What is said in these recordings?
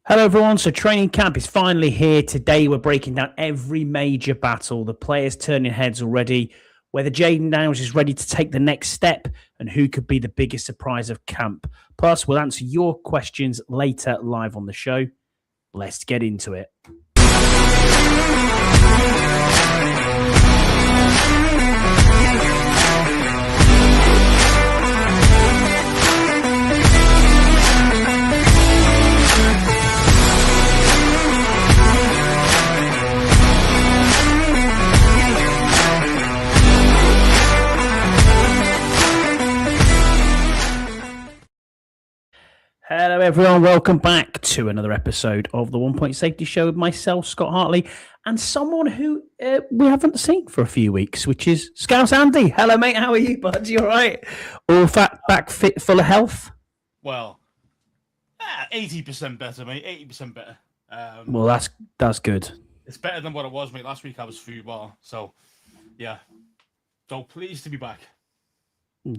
Hello, everyone. So, training camp is finally here. Today, we're breaking down every major battle, the players turning heads already, whether Jayden Daniels is ready to take the next step, and who could be the biggest surprise of camp. Plus, we'll answer your questions later live on the show. Let's get into it. Hello, everyone. Welcome back to another episode of the 1 Point Safety Show with myself, Scott Hartley, and someone who we haven't seen for a few weeks, which is Scouse Andy. Hello, mate. How are you, bud? You all right? All back fit, full of health? Well, 80% better, mate. 80% better. Well, that's good. It's better than what it was, mate. Last week I was football, so yeah. So pleased to be back.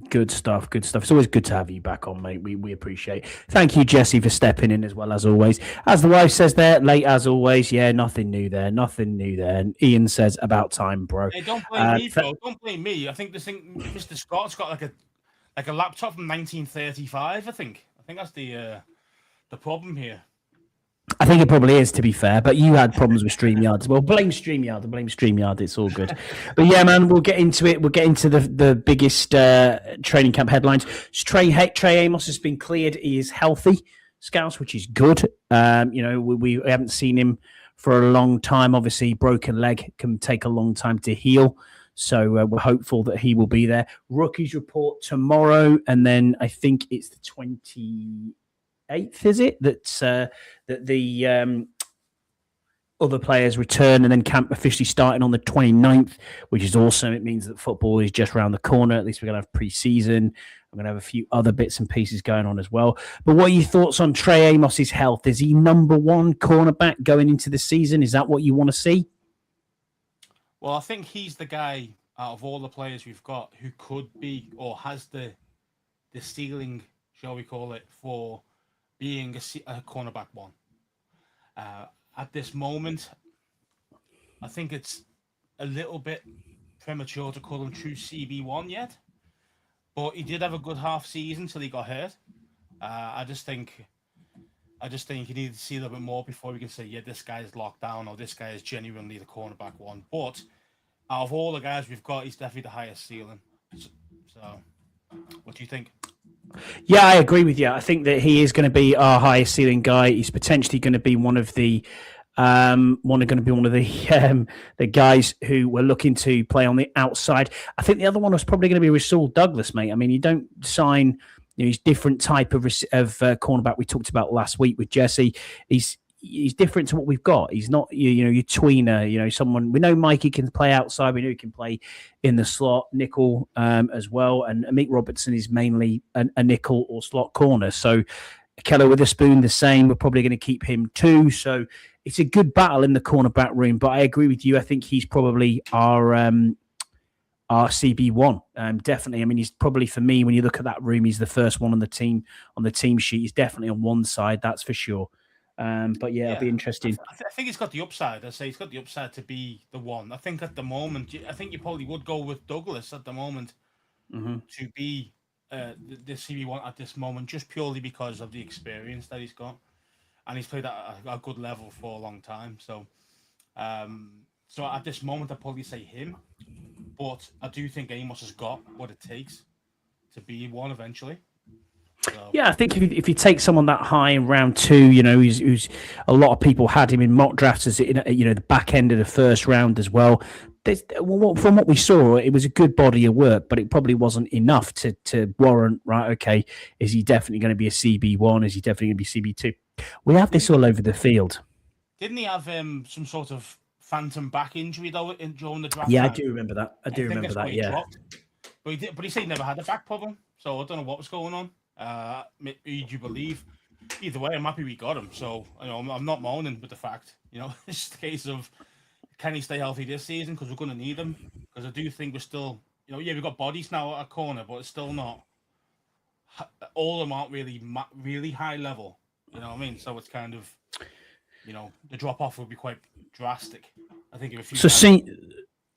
Good stuff. Good stuff. It's always good to have you back on, mate. We appreciate it. Thank you, Jesse, for stepping in as well as always. As the wife says there, late as always. Yeah, nothing new there. Nothing new there. And Ian says, about time, bro. Hey, don't blame me, bro. Don't blame me. I think Mr. Scott's got like a laptop from 1935. I think that's the problem here. I think it probably is, to be fair, but you had problems with StreamYard as well. Blame StreamYard. It's all good. But yeah, man, we'll get into it. We'll get into the biggest training camp headlines. Trey Amos has been cleared. He is healthy, Scouts, which is good. We haven't seen him for a long time. Obviously, broken leg can take a long time to heal. So we're hopeful that he will be there. Rookies report tomorrow, and then I think it's the 28th, is it? That the other players return, and then camp officially starting on the 29th, which is awesome. It means that football is just around the corner. At least we're going to have pre-season. I'm going to have a few other bits and pieces going on as well. But what are your thoughts on Trey Amos's health? Is he number one cornerback going into the season? Is that what you want to see? Well, I think he's the guy out of all the players we've got who could be or has the ceiling, shall we call it, for being a cornerback one. At this moment, I think it's a little bit premature to call him true CB1 yet, but he did have a good half season till he got hurt. I just think you need to see a little bit more before we can say, yeah, this guy is locked down or this guy is genuinely the cornerback one. But out of all the guys we've got, he's definitely the highest ceiling. So what do you think? Yeah, I agree with you. I think that he is going to be our highest ceiling guy. He's potentially going to be one of the guys who were looking to play on the outside. I think the other one was probably going to be Rasul Douglas, mate. I mean, you don't sign he's different type of cornerback we talked about last week with Jesse. He's different to what we've got. He's not, your tweener, someone. We know Mikey can play outside. We know he can play in the slot, nickel as well. And Amik Robertson is mainly a nickel or slot corner. So Keller Witherspoon, the same. We're probably going to keep him too. So it's a good battle in the cornerback room. But I agree with you. I think he's probably our CB1. Definitely. I mean, he's probably, for me, when you look at that room, he's the first one on the team sheet. He's definitely on one side, that's for sure. But yeah, it'll be interesting. I think he's got the upside. I say he's got the upside to be the one. I think at the moment, I think you probably would go with Douglas at the moment to be the CB1 at this moment, just purely because of the experience that he's got, and he's played at a good level for a long time. So, so at this moment, I'd probably say him. But I do think Amos has got what it takes to be one eventually. So. Yeah, I think if you take someone that high in round two, who's a lot of people had him in mock drafts as the back end of the first round as well. From what we saw, it was a good body of work, but it probably wasn't enough to warrant, right, okay, is he definitely going to be a CB1? Is he definitely going to be CB2? We have this all over the field. Didn't he have some sort of phantom back injury though during the draft? Yeah, I do remember that. Yeah. But he said he never had a back problem, so I don't know what was going on. Who do you believe? Either way, I'm happy we got him. So I'm not moaning with the fact. It's the case of, can he stay healthy this season? Because we're going to need him. Because I do think we're still, we've got bodies now at a corner, but it's still not. All of them aren't really high level. You know what I mean? So it's kind of, the drop off would be quite drastic. I think if a few. So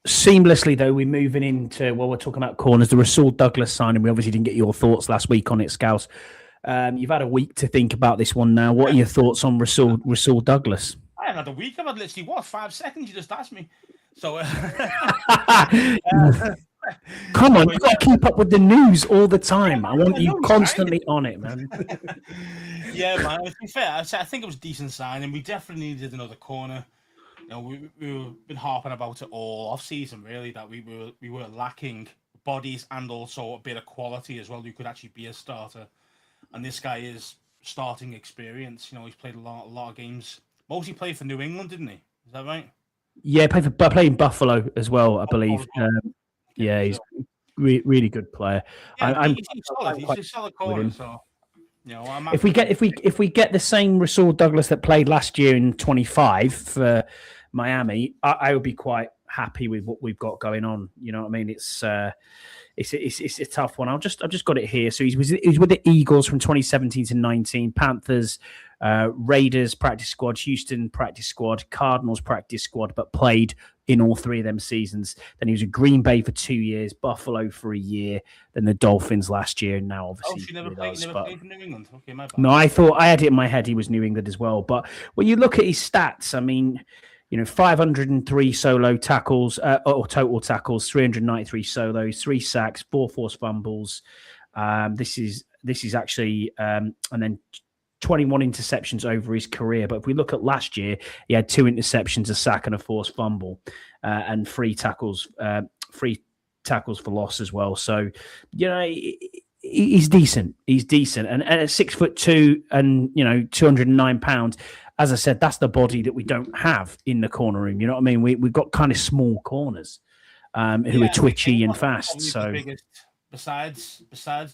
seamlessly though, we're moving into we're talking about corners. The Rasul Douglas signing. We obviously didn't get your thoughts last week on it, Scouse. You've had a week to think about this one now. What are your thoughts on Rasul Douglas? I haven't had a week. I've had literally 5 seconds. You just asked me. So come on, you got to keep up with the news all the time. I want you constantly on it, man. Yeah, man. To be fair, I think it was a decent signing. We definitely needed another corner. We've been harping about it all off season, really, that we were lacking bodies and also a bit of quality as well. Who could actually be a starter, and this guy is starting experience. He's played a lot of games. Mostly played for New England, didn't he? Is that right? Yeah, played in Buffalo as well, I believe. Yeah, he's really good player. Yeah, he's solid. He's a solid corner. So, if we get the same Rasul Douglas that played last year in 25 for Miami, I would be quite happy with what we've got going on. You know what I mean? It's a tough one. I've just got it here. So he was with the Eagles from 2017 to 19, Panthers, Raiders practice squad, Houston practice squad, Cardinals practice squad, but played in all three of them seasons. Then he was at Green Bay for 2 years, Buffalo for a year, then the Dolphins last year, and now obviously. He never played for New England. Okay, my bad. No, I had it in my head he was New England as well. But when you look at his stats, I mean, 503 solo tackles, or total tackles, 393 solos, 3 sacks, 4 forced fumbles. This is actually, and then 21 interceptions over his career. But if we look at last year, he had 2 interceptions, a sack, and a forced fumble, and 3 tackles for loss as well. So, he's decent. He's decent, and at 6'2" and 209 pounds. As I said, that's the body that we don't have in the corner room. You know what I mean? We've got kind of small corners who are twitchy and fast. So biggest, besides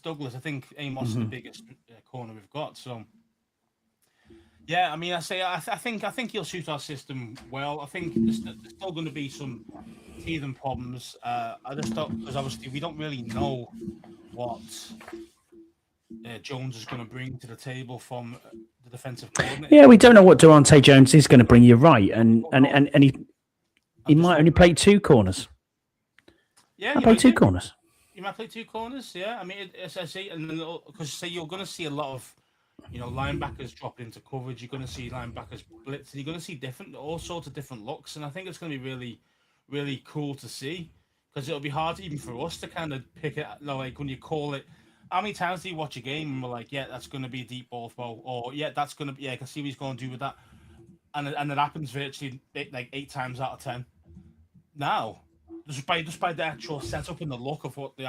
Douglas, I think Amos is the biggest corner we've got. So yeah, I mean, I think he'll suit our system well. I think there's still going to be some teething problems. I just thought, because obviously we don't really know what Jones is going to bring to the table from the defensive coordinator. Yeah, we don't know what Durante Jones is going to bring. You're right, and he might only play 2 corners. Yeah, I play 2 corners. You might play 2 corners. Yeah, I mean, as I say, and because you're going to see a lot of linebackers drop into coverage. You're going to see linebackers blitz, and you're going to see all sorts of different looks. And I think it's going to be really, really cool to see, because it'll be hard even for us to kind of pick it. Like when you call it. How many times do you watch a game and we're like, yeah, that's going to be a deep ball throw, or yeah, that's going to be, I can see what he's going to do with that, and it happens virtually like 8 times out of 10. Now, just by the actual setup and the look of what the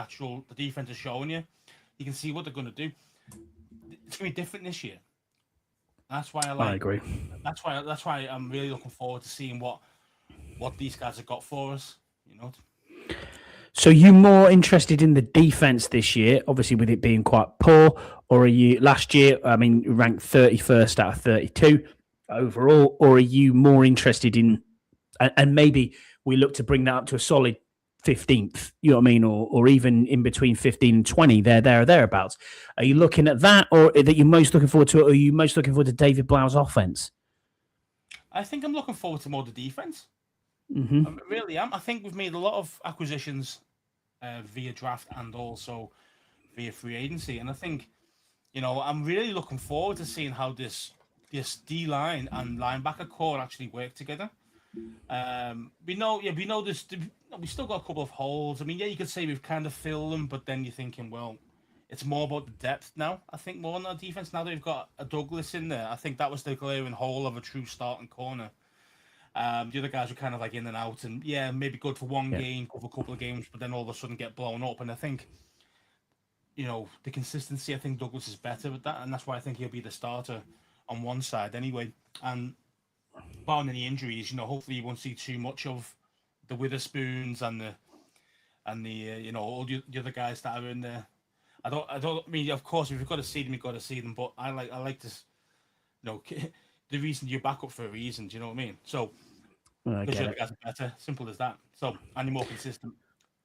defense is showing you, you can see what they're going to do. It's going to be different this year. That's why I agree. That's why I'm really looking forward to seeing what these guys have got for us. So you more interested in the defense this year, obviously with it being quite poor, or are you last year? I mean, ranked 31st out of 32 overall, or are you more interested in, and maybe we look to bring that up to a solid 15th, you know what I mean, or even in between 15 and 20, thereabouts. Are you looking at that, or that you're most looking forward to, or are you most looking forward to David Blough's offense? I think I'm looking forward to more the defense. Mm-hmm. I really am. I think we've made a lot of acquisitions via draft and also via free agency, and I think I'm really looking forward to seeing how this D line and linebacker core actually work together. We know this. We still got a couple of holes. I mean, yeah, you could say we've kind of filled them, but then you're thinking, well, it's more about the depth now. I think more on our defense now that we've got a Douglas in there. I think that was the glaring hole of a true starting corner. The other guys were kind of like in and out, and yeah, maybe good for one game, good for a couple of games, but then all of a sudden get blown up. And I think, the consistency, I think Douglas is better with that, and that's why I think he'll be the starter on one side anyway. And barring any injuries, hopefully you won't see too much of the Witherspoons and the all the other guys that are in there. I mean, of course, if you've got to see them, you've got to see them. But I like to, the reason you're back up for a reason. Do you know what I mean? So, because the other guys are better. Simple as that. So, and you're more consistent.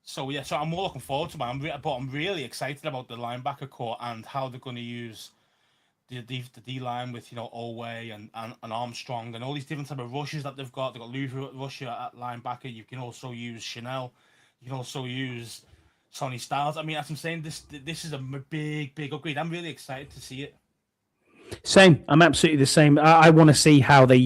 So yeah, so I'm more looking forward to it. But I'm really excited about the linebacker core and how they're going to use the D line with Owe and Armstrong and all these different type of rushes that they've got. They've got Louvre rusher at linebacker. You can also use Chanel. You can also use Sonny Styles. I mean, as I'm saying, this is a big upgrade. I'm really excited to see it. Same. I'm absolutely the same. I want to see how they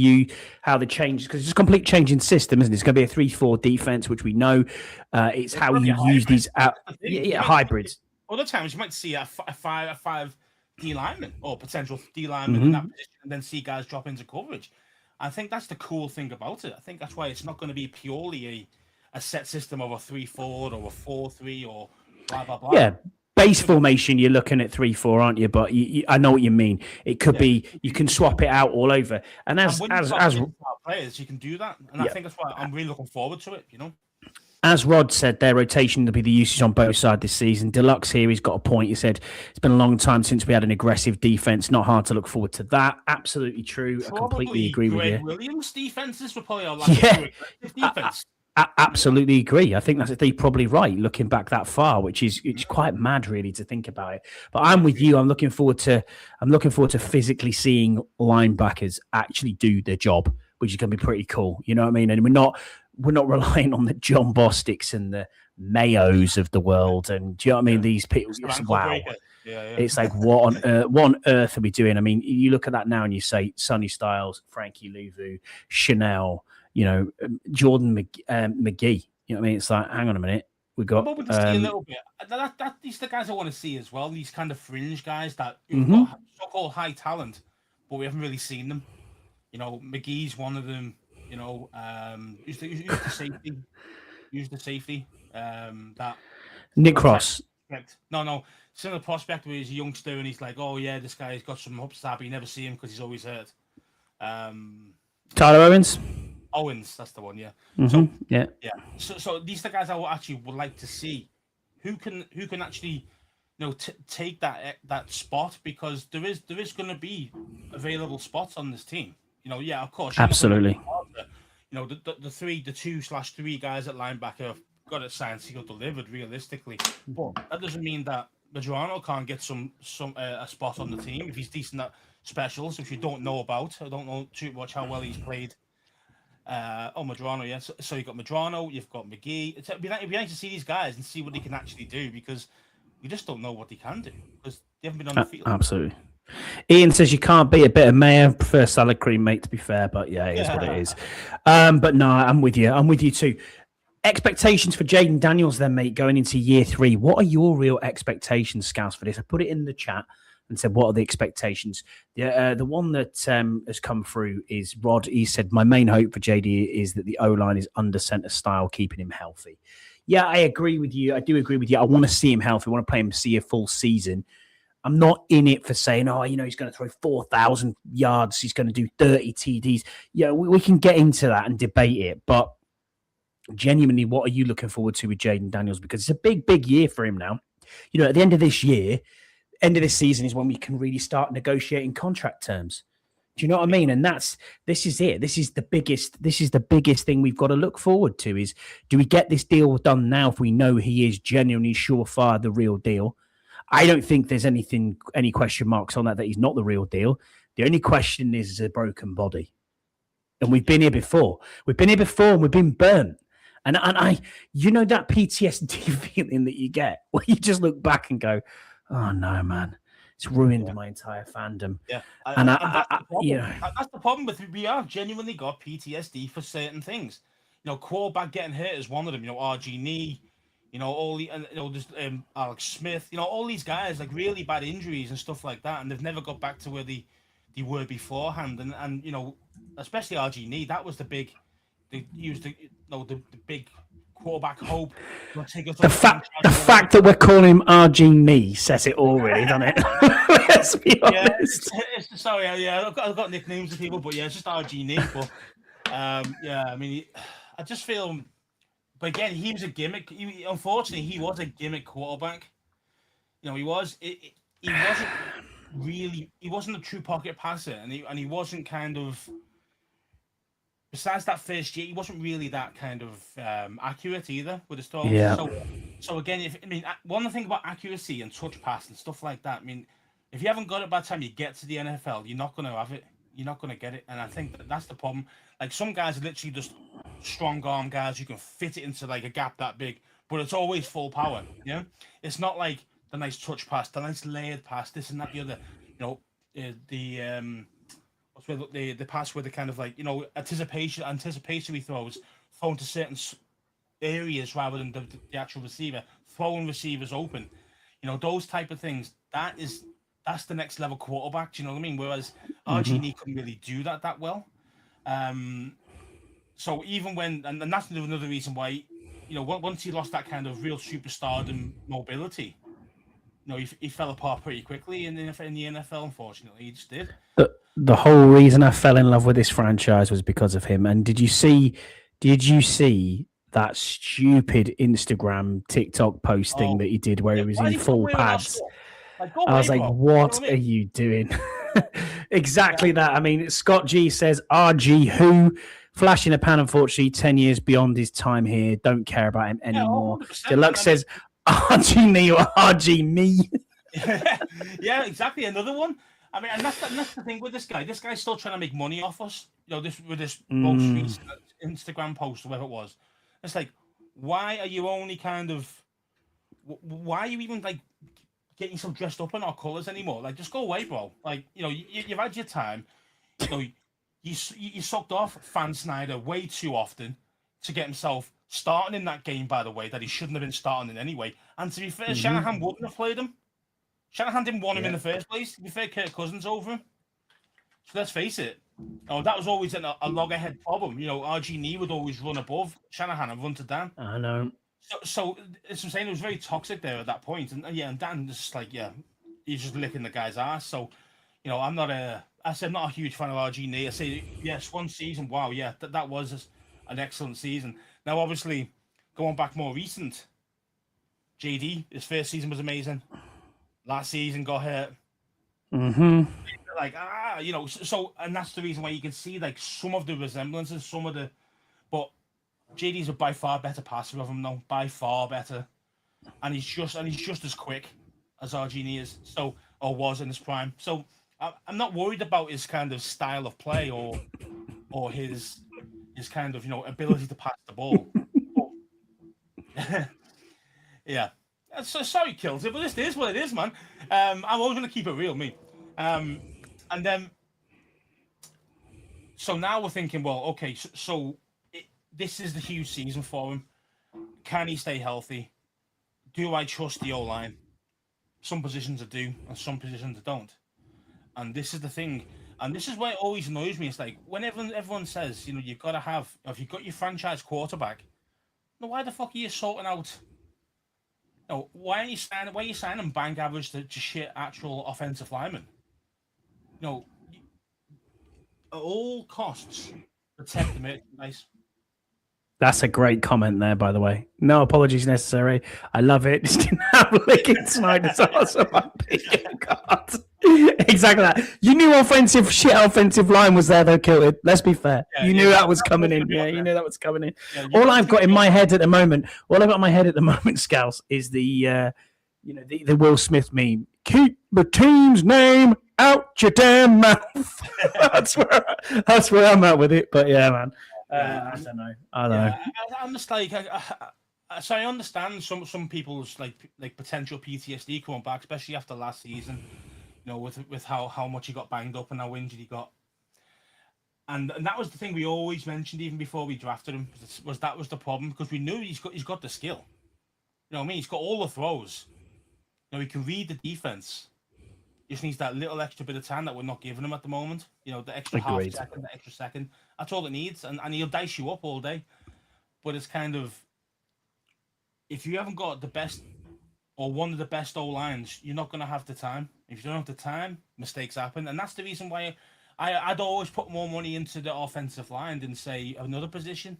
change, because it's a complete change in system, isn't it? It's going to be a 3-4 defense, which we know. It's how you use these hybrids. Other times you might see a five D lineman or potential D lineman in that position, and then see guys drop into coverage. I think that's the cool thing about it. I think that's why it's not going to be purely a set system of a 3-4 or a 4-3 or blah blah blah. Yeah. Base formation, you're looking at 3-4, aren't you? But I know what you mean. It could be you can swap it out all over, and as players, you can do that, and I think that's why I'm really looking forward to it. As Rod said, their rotation will be the usage on both sides this season. Deluxe here, he's got a point. He said it's been a long time since we had an aggressive defense. Not hard to look forward to that. Absolutely true. Probably I completely agree with you. Williams' defenses were probably aggressive defense. I absolutely agree. I think they're probably right, looking back that far, which is quite mad, really, to think about it. But I'm with you. I'm looking forward to physically seeing linebackers actually do their job, which is going to be pretty cool. You know what I mean? And we're not relying on the John Bostics and the Mayos of the world. And do you know what I mean? These people, wow. Yeah. It's like, what on earth are we doing? I mean, you look at that now and you say Sonny Styles, Frankie Louvu, Chanel, Jordan McGee. You know what I mean? It's like, hang on a minute. We've got see a little bit. These are the guys I want to see as well. These kind of fringe guys that who've got so-called high talent, but we haven't really seen them. McGee's one of them. Use the safety. Use the safety. That Nick Cross. No. Similar prospect where he's a youngster and he's like, oh yeah, this guy's got some upside, but you never see him because he's always hurt. Tyler Owens. That's the one, yeah. So yeah. So these are the guys I would like to see, who can actually, take that spot, because there is going to be available spots on this team. Of course. Absolutely. The 2/3 guys at linebacker have got it signed, sealed, delivered realistically, but that doesn't mean that Medrano can't get a spot on the team if he's decent at specials, which you don't know about. I don't know too much how well he's played. Medrano, yeah. So you've got Medrano, you've got McGee. It'd be nice to see these guys and see what they can actually do, because we just don't know what they can do because they haven't been on the field. Absolutely. Ian says you can't beat a bit of mayo. Prefer salad cream, mate, to be fair, but yeah, it is what it is. But no, I'm with you. I'm with you too. Expectations for Jayden Daniels then, mate, going into year 3. What are your real expectations, Scouse, for this? I put it in the chat and said, what are the expectations? The one that has come through is Rod. He said, my main hope for JD is that the O-line is under center style, keeping him healthy. Yeah, I agree with you. I do agree with you. I want to see him healthy. I want to play him, see a full season. I'm not in it for saying, he's going to throw 4,000 yards. He's going to do 30 TDs. Yeah, we can get into that and debate it. But genuinely, what are you looking forward to with Jayden Daniels? Because it's a big year for him now. At the end of this year, end of this season is when we can really start negotiating contract terms. Do you know what I mean? And this is it. This is the biggest thing we've got to look forward to is, do we get this deal done now if we know he is genuinely surefire the real deal? I don't think there's any question marks on that he's not the real deal. The only question is a broken body. And we've been here before. And we've been burnt. And that PTSD feeling that you get where you just look back and go, oh no, man, it's ruined my entire fandom. Yeah. That's the problem with we have genuinely got PTSD for certain things. Quarterback getting hurt is one of them. RG knee, all the, Alex Smith, all these guys, like really bad injuries and stuff like that, and they've never got back to where they were beforehand. And especially RG knee, that was the big. They used the big quarterback hope. The fact that we're calling him RG knee says it all, really, doesn't it? Let's be honest. Sorry, I've got nicknames of people, but yeah, it's just RG knee. But I just feel. But again, he was a gimmick. Unfortunately, he was a gimmick quarterback. He was. He wasn't really. He wasn't a true pocket passer, and he wasn't kind of. Besides that first year, he wasn't really that kind of accurate either with his throws. Yeah. So again, one of the things about accuracy and touch pass and stuff like that. If you haven't got it by the time you get to the NFL, you're not going to have it. You're not going to get it. And I think that's the problem. Like some guys are literally just strong arm guys who can fit it into like a gap that big, but it's always full power. Yeah, it's not like the nice touch pass, the nice layered pass, this and that, the other. What's the pass where the kind of like anticipatory throws thrown to certain areas rather than the actual receiver, throwing receivers open. Those type of things. That's the next level quarterback. Do you know what I mean? Whereas RG couldn't really do that well. So even when, and that's another reason why, once he lost that kind of real superstardom mobility, he fell apart pretty quickly in the NFL. Unfortunately, he just did. The whole reason I fell in love with this franchise was because of him. And did you see that stupid Instagram TikTok posting that he did where he was in full pads? I was like, what are you doing? Exactly that. I mean, Scott G says, RG who? Flash in a pan, unfortunately, 10 years beyond his time here. Don't care about him anymore. Deluxe says, RG me or RG me. Yeah, exactly. Another one. I mean, and that's the thing with this guy. This guy's still trying to make money off us. With this most recent Instagram post or whatever it was. It's like, why are you only why are you even like getting so dressed up in our colours anymore? Like, just go away, bro. Like, you've had your time. You sucked off Fan Snyder way too often to get himself starting in that game, by the way, that he shouldn't have been starting in anyway. And to be fair, Shanahan wouldn't have played him. Shanahan didn't want him in the first place. To be fair, Kirk Cousins over him. So let's face it. That was always a loggerhead problem. RG would always run above Shanahan and run to Dan. I know. So as I'm saying, it was very toxic there at that point. And Dan was just like, he's just licking the guy's ass. So, I'm not a huge fan of RG. I say, yes, one season, wow, yeah, that was an excellent season. Now, obviously, going back more recent, JD, his first season was amazing. Last season got hurt. Like, so, and that's the reason why you can see, like, some of the resemblances, but JD's a by far better passer of him now, by far better. And he's just as quick as RG is, or was in his prime. So, I'm not worried about his kind of style of play or his kind of ability to pass the ball. Yeah. So sorry, Kills it, but this is what it is, man. I'm always going to keep it real, me. And then, so now we're thinking, well, okay, this is the huge season for him. Can he stay healthy? Do I trust the O-line? Some positions I do, and some positions I don't. And this is the thing, and this is why it always annoys me. It's like when everyone says, you've got to have, if you've got your franchise quarterback, why the fuck are you sorting out? Why are you signing bank average to shit actual offensive linemen? At all costs, protect the merchandise. That's a great comment there, by the way. No apologies necessary. I love it. Just didn't have licking Snyder's ass on my picking card. Exactly that. You knew shit offensive line was there, though, Kilted. Let's be fair. You knew that was coming in. Yeah, you knew that was coming in. Yeah, all I've got in my head at the moment, Scouse, is the Will Smith meme. Keep the team's name out your damn mouth. that's where I'm at with it. But yeah, man. I don't know. I'm just like, so I understand some people's like potential PTSD coming back, especially after last season. With how much he got banged up and how injured he got, and that was the thing we always mentioned even before we drafted him. Was the problem, because we knew he's got the skill. You know what I mean? He's got all the throws. He can read the defense. He just needs that little extra bit of time that we're not giving him at the moment. The extra half second, the extra second. That's all it needs, and he'll dice you up all day. But it's kind of, if you haven't got the best or one of the best O-lines, you're not going to have the time. If you don't have the time, mistakes happen. And that's the reason why I'd always put more money into the offensive line than, say, another position.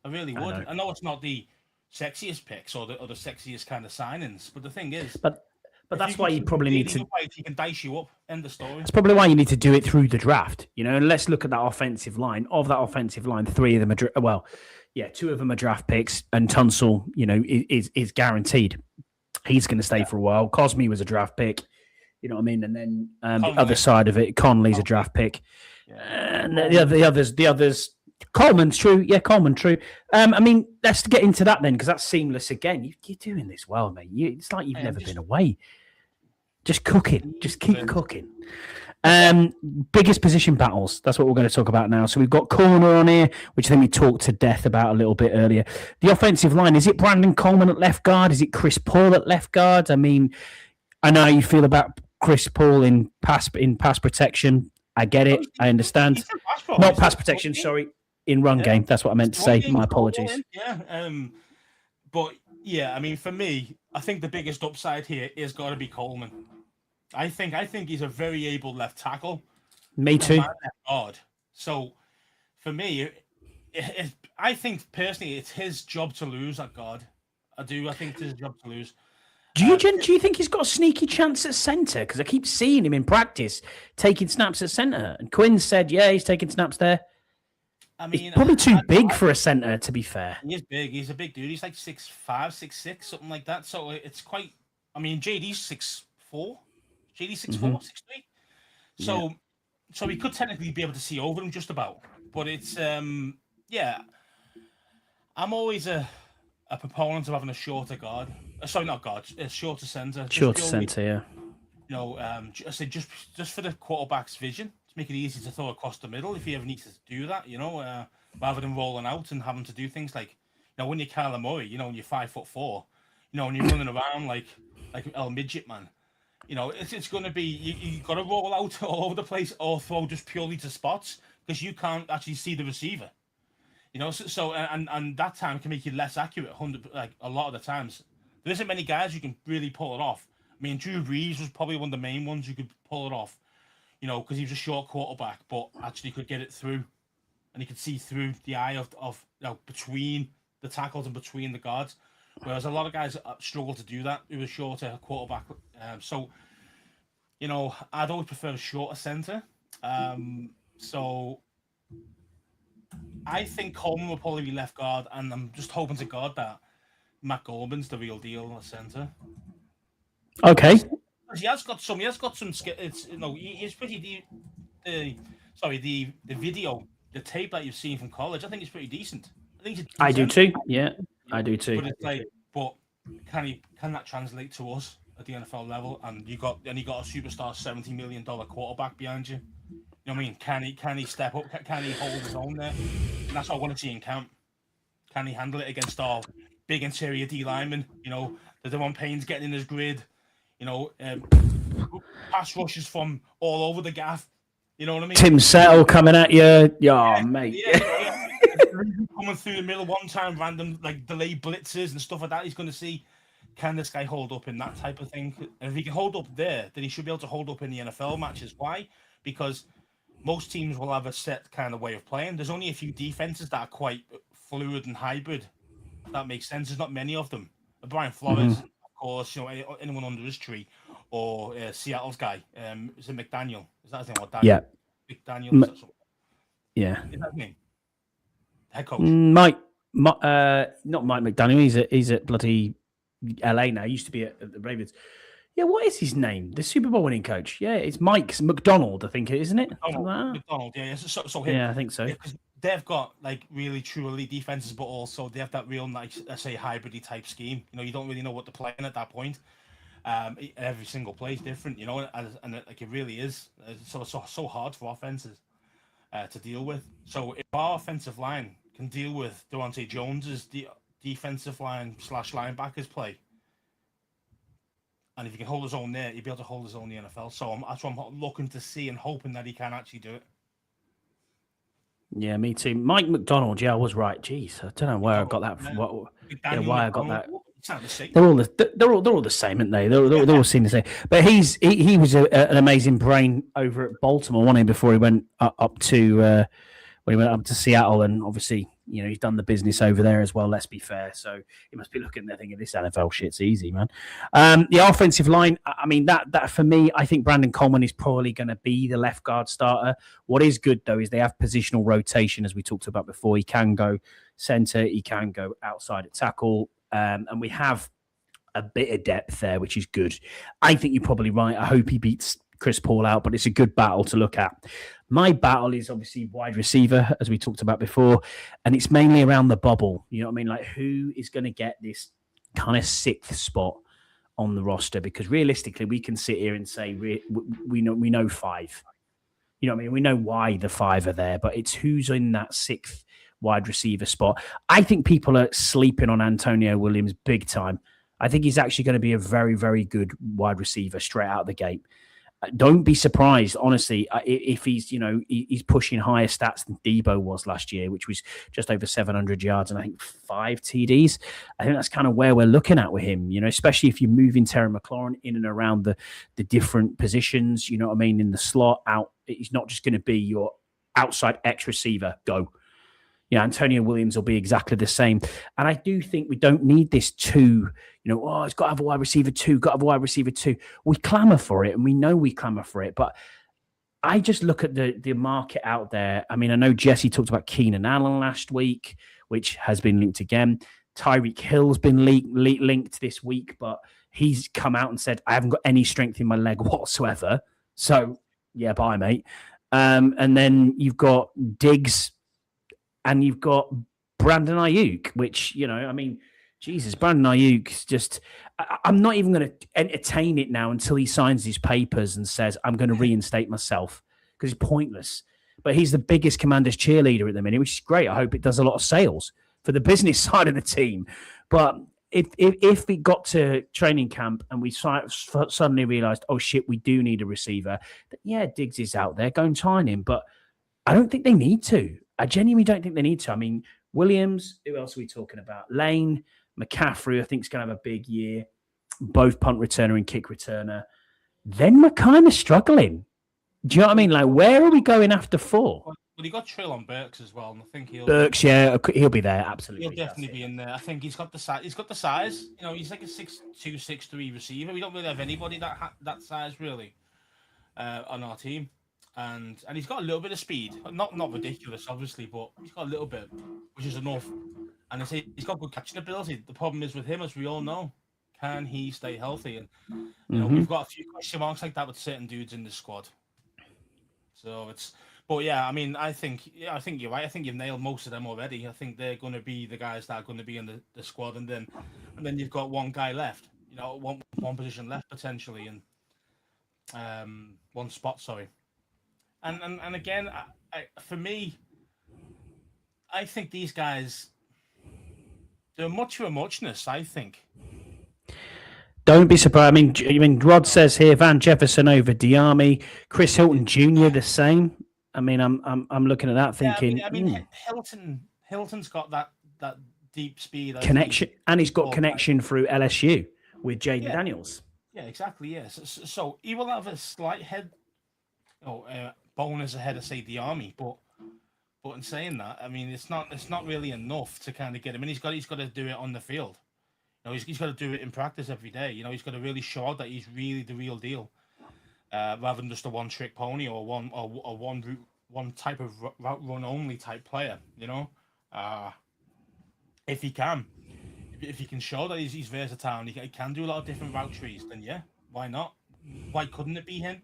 I really would. I know it's not the sexiest picks or the sexiest kind of signings, but the thing is... But that's why you probably need to... He can dice you up. End of story. That's probably why you need to do it through the draft. And let's look at that offensive line. Of that offensive line, 3 of them are... 2 of them are draft picks, and Tunsil, is guaranteed. He's going to stay for a while. Cosme was a draft pick. You know what I mean? And then the other side of it, Conley's a draft pick. Yeah. And the others, Coleman's true. Yeah, Coleman, true. I mean, let's get into that then, because that's seamless again. You're doing this well, mate. It's like you've never been away. Just cooking. Just keep cooking. Biggest position battles. That's what we're going to talk about now. So we've got corner on here, which I think we talked to death about a little bit earlier. The offensive line, is it Brandon Coleman at left guard? Is it Chris Paul at left guard? I mean, I know how you feel about Chris Paul in pass protection. I get it. I understand. Not pass protection, sorry. In run game. That's what I meant to say. My apologies. Yeah. But yeah, I mean, for me, I think the biggest upside here is got to be Coleman. I think he's a very able left tackle. Me too. Odd. So for me, I think personally it's his job to lose at guard. I think it's his job to lose. Do you think he's got a sneaky chance at centre? Because I keep seeing him in practice taking snaps at centre. And Quinn said, yeah, he's taking snaps there. I mean, he's probably too big for a centre, to be fair. He is big. He's a big dude. He's like 6'5", 6'6", something like that. So it's quite... I mean, JD's 6'4". JD's 6'4", 6'3". So he could technically be able to see over him just about. But it's... yeah. I'm always a proponent of having a shorter guard. Sorry, not guard. A shorter centre. Shorter centre, yeah. You know, I say just for the quarterback's vision, to make it easy to throw across the middle if he ever needs to do that, you know, rather than rolling out and having to do things like, you know, when you're Kyler Murray, you know, when you're 5'4", you know, and you're running around like El Midget, man, you know, it's going to be, you got to roll out all over the place or throw just purely to spots because you can't actually see the receiver. You know, so and that time can make you less accurate. A lot of the times, there isn't many guys who can really pull it off. I mean, Drew Brees was probably one of the main ones who could pull it off. You know, because he was a short quarterback, but actually could get it through, and he could see through the eye of you know, between the tackles and between the guards. Whereas a lot of guys struggle to do that. Who was shorter quarterback. So, you know, I'd always prefer a shorter center. So. I think Coleman will probably be left guard, and I'm just hoping to God that Matt Goldman's the real deal in the centre. Okay. He has got some. It's, you know, he's pretty. The video, the tape that you've seen from college, I think it's pretty decent. I do too. Yeah, I do too. But it's like, can that translate to us at the NFL level? And you got a superstar $70 million quarterback behind you. You know what I mean? Can he step up? Can he hold his own there? And that's what I want to see in camp. Can he handle it against our big interior D linemen? You know, the Devon Payne's getting in his grid. You know, pass rushes from all over the gaff. You know what I mean? Tim Settle coming at you. Yeah, mate. Yeah. Coming through the middle one time, random like delayed blitzes and stuff like that. He's going to see, can this guy hold up in that type of thing? And if he can hold up there, then he should be able to hold up in the NFL matches. Why? Because most teams will have a set kind of way of playing. There's only a few defenses that are quite fluid and hybrid. If that makes sense. There's not many of them. Brian Flores, of course, you know, anyone under his tree, or Seattle's guy. Is it McDaniel? Is that his name? Or Daniel? Yeah. McDaniel. Yeah. Is that his name? Head coach. Not Mike McDaniel. He's at bloody LA now. He used to be at the Ravens. Yeah, what is his name? The Super Bowl winning coach. Yeah, it's Mike McDonald, I think, isn't it? McDonald, yeah. So him, yeah, I think so. Because they've got like really true elite defenses, but also they have that real nice, let's say, hybridy type scheme. You know, you don't really know what they're playing at that point. Every single play is different, you know, and like it really is. So hard for offenses to deal with. So if our offensive line can deal with Devontae Jones's defensive line / linebackers play. And if he can hold his own there, he'll be able to hold his own in the NFL. So that's what I'm looking to see and hoping that he can actually do it. Yeah, me too. Mike McDonald, yeah, I was right. Jeez, I don't know where I got that from. Why I got that. They're all the same, aren't they? They're all seen the same. But he was an amazing brain over at Baltimore, wasn't he? Before he went up to Seattle, and obviously, you know, he's done the business over there as well. Let's be fair. So he must be looking there thinking this NFL shit's easy, man. The offensive line, I mean, that for me, I think Brandon Coleman is probably going to be the left guard starter. What is good though is they have positional rotation, as we talked about before. He can go center, he can go outside at tackle, and we have a bit of depth there, which is good. I think you're probably right. I hope he beats Chris Paul out, but it's a good battle to look at. My battle is obviously wide receiver, as we talked about before, and it's mainly around the bubble. You know what I mean? Like, who is going to get this kind of sixth spot on the roster? Because realistically, we can sit here and say we know five. You know what I mean? We know why the five are there, but it's who's in that sixth wide receiver spot. I think people are sleeping on Antonio Williams big time. I think he's actually going to be a very, very good wide receiver straight out of the gate. Don't be surprised, honestly, if he's pushing higher stats than Debo was last year, which was just over 700 yards and I think 5 TDs. I think that's kind of where we're looking at with him, especially if you're moving Terry McLaurin in and around the different positions, you know what I mean, in the slot out. He's not just going to be your outside X receiver, go. Antonio Williams will be exactly the same. And I do think we don't need this two, it's got to have a wide receiver two. We clamour for it, and we know we clamour for it. But I just look at the market out there. I mean, I know Jesse talked about Keenan Allen last week, which has been linked again. Tyreek Hill's been linked this week, but he's come out and said, I haven't got any strength in my leg whatsoever. So, yeah, bye, mate. And then you've got Diggs, and you've got Brandon Ayuk, which, Jesus, Brandon Ayuk's just... I'm not even going to entertain it now until he signs his papers and says, I'm going to reinstate myself, because it's pointless. But he's the biggest Commanders cheerleader at the minute, which is great. I hope it does a lot of sales for the business side of the team. But if we got to training camp and we suddenly realised, oh, shit, we do need a receiver, yeah, Diggs is out there, go and sign him. But I don't think they need to. I genuinely don't think they need to. I mean, Williams, who else are we talking about? Lane, McCaffrey, I think is going to have a big year. Both punt returner and kick returner. Then we're kind of struggling. Do you know what I mean? Like, where are we going after 4? Well, you got Treylon Burks as well, and I think Burks, yeah, he'll be there, absolutely. He'll definitely be in there. I think he's got the size. He's got the size. He's like a 6'2", 6'3" receiver. We don't really have anybody that size really on our team. And he's got a little bit of speed, not ridiculous, obviously, but he's got a little bit, which is enough. And he's got good catching ability. The problem is with him, as we all know, can he stay healthy? And we've got a few question marks like that with certain dudes in the squad. So but yeah, I mean, I think you're right. I think you've nailed most of them already. I think they're going to be the guys that are going to be in the squad, and then you've got one guy left, one position left potentially, and one spot. Sorry. And again, for me, I think these guys, they're much of a muchness, I think. Don't be surprised. I mean, Rod says here, Van Jefferson over Diami, Chris Hilton Jr. the same. I mean, I'm looking at that thinking. Yeah, I mean Hilton's got that deep speed connection, and he's got connection through LSU with Jayden Daniels. Yeah, exactly. Yes. Yeah. So he will have a slight bonus ahead of, say, the Army, but in saying that, I mean, it's not really enough to kind of get him, and he's got to do it on the field. He's got to do it in practice every day. He's got to really show that he's really the real deal, rather than just a one-trick pony or one type of route run only type player. If he can show that he's versatile and he can do a lot of different route trees, then yeah, why not? Why couldn't it be him?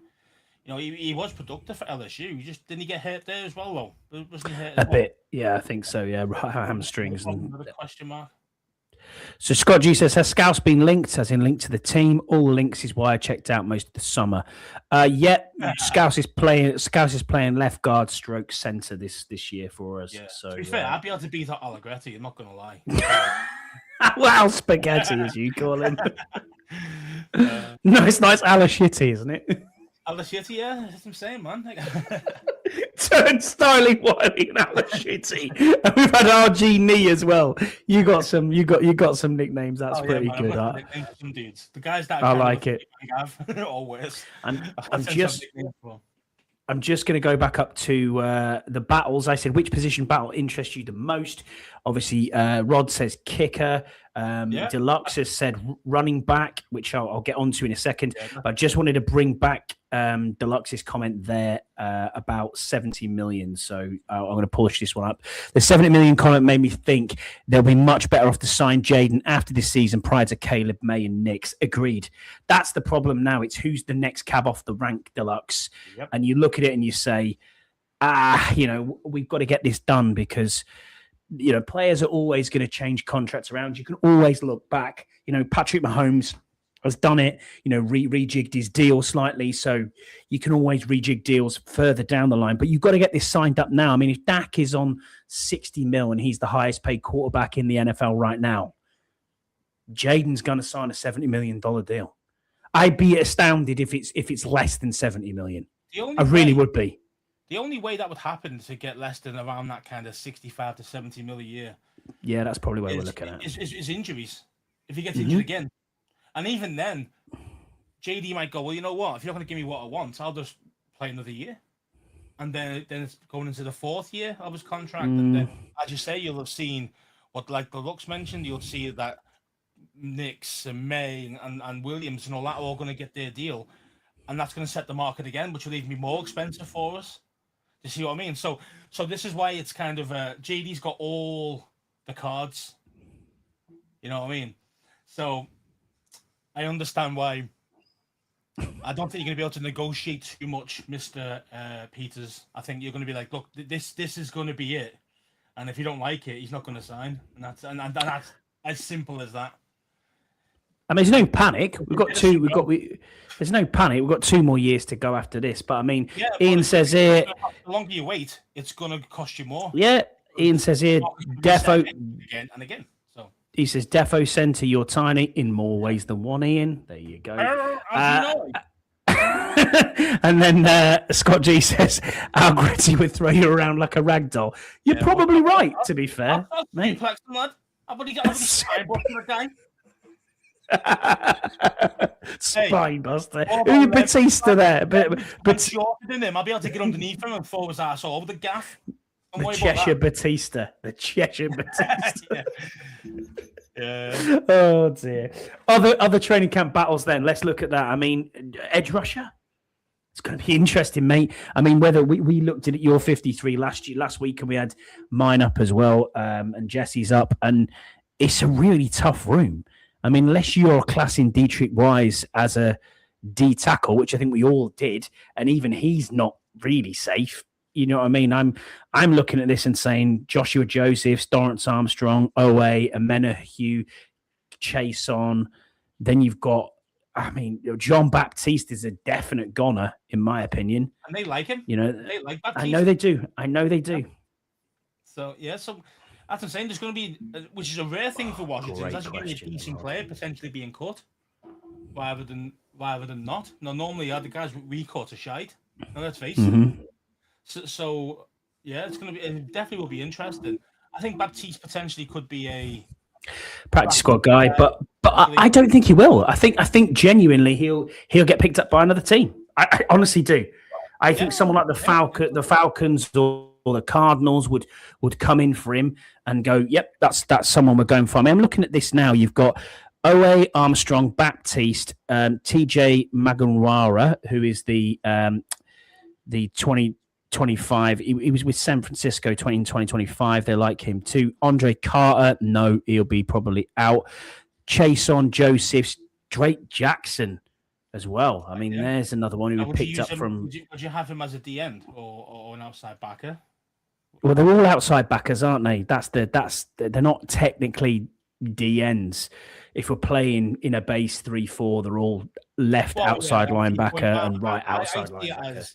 He was productive for LSU. Didn't he get hurt there as well, though? Wasn't he hurt a bit? Yeah, I think so. Yeah, hamstrings. Another question mark. So Scott G says, has Scouse been linked, as in linked to the team? All links is why I checked out most of the summer. Scouse is playing left guard stroke centre this year for us. Yeah. So to be fair, I'd be able to beat Allegretti, I'm not going to lie. Wow, spaghetti, as you call him. No, it's nice Alashitty, isn't it? Alashitty, yeah, that's what I'm saying, man. Turnstile Wiley and Alashitty. And we've had RG Knee as well. You got some nicknames. That's pretty good. Some dudes. The guys that I like it. Have or worse. I'm just going to go back up to the battles. I said, which position battle interests you the most? Obviously, Rod says kicker. Deluxe has said running back, which I'll get onto in a second. But I just wanted to bring back Deluxe's comment there about 70 million. So I'm going to polish this one up. The 70 million comment made me think they'll be much better off to sign Jayden after this season prior to Caleb, May, and Nix. Agreed. That's the problem now. It's who's the next cab off the rank, Deluxe. Yep. And you look at it and you say, we've got to get this done because players are always going to change contracts around. You can always look back. Patrick Mahomes has done it, rejigged his deal slightly. So you can always rejig deals further down the line. But you've got to get this signed up now. I mean, if Dak is on 60 mil and he's the highest paid quarterback in the NFL right now, Jayden's going to sign a $70 million deal. I'd be astounded if it's less than 70 million. I really would be. The only way that would happen to get less than around that kind of 65 to 70 mil a year. Yeah, that's probably what we're looking at. Is injuries. If he gets injured again. And even then, JD might go, well, you know what? If you're not going to give me what I want, I'll just play another year. And then it's going into the fourth year of his contract. And then, as you say, you'll have seen what, like the Lux mentioned, you'll see that Nix and May and Williams and all that are all going to get their deal. And that's going to set the market again, which will even be more expensive for us. You see what I mean? So this is why it's kind of JD's got all the cards. You know what I mean? So I understand why. I don't think you're going to be able to negotiate too much, Mr. Peters. I think you're going to be like, look, this is going to be it, and if you don't like it, he's not going to sign, and that's as simple as that. I mean, there's no panic. There's no panic. We've got 2 more years to go after this. But I mean, Ian says here, the longer you wait, it's going to cost you more. Yeah, Ian says here, Defo again and again. So he says, Defo Centre, you're tiny in more ways than one. Ian, there you go. And then Scott G says, Al Gritty would throw you around like a rag doll. You're probably right, to be fair, mate. I've only got a guy. Spine buster. Who Batista there? But shorter than him, I'll be able to get underneath him and throw his ass all over the gaff. The Cheshire Batista. The Cheshire Batista. Yeah. Oh dear. Other training camp battles. Then let's look at that. I mean, edge rusher. It's going to be interesting, mate. I mean, whether we looked at your 53 last week, and we had mine up as well, and Jesse's up, and it's a really tough room. I mean, unless you're classing Dietrich Wise as a D tackle, which I think we all did, and even he's not really safe. You know what I mean? I'm looking at this and saying Joshua Josephs, Dorrance Armstrong, Owe, Amenahu, Chase on. Then you've got, I mean, John Baptiste is a definite goner, in my opinion. And they like him. They like Baptiste. I know they do. So, yeah, so... As I'm saying, there's going to be, which is a rare thing for Washington, there's actually going to be a decent player potentially being cut, rather than not. Now, normally, the guys we cut are shite. Now, let's face it. So, yeah, it definitely will be interesting. I think Baptiste potentially could be a practice squad guy, but I don't think he will. I think genuinely he'll get picked up by another team. I honestly do. I think someone like the Falcons or the Cardinals would come in for him and go, yep, that's someone we're going for. I mean, I'm looking at this now. You've got Owe, Armstrong, Baptiste, TJ Magunwara, who is the 2025. He was with San Francisco in 2025. They like him too. Andre Carter, no, he'll be probably out. Chason Josephs, Drake Jackson as well. I mean, there's another one who we picked up from. Would you have him as a D end or an outside backer? Well, they're all outside backers, aren't they? They're not technically D ends. If we're playing in a base 3-4, they're all left outside linebacker and right outside linebacker.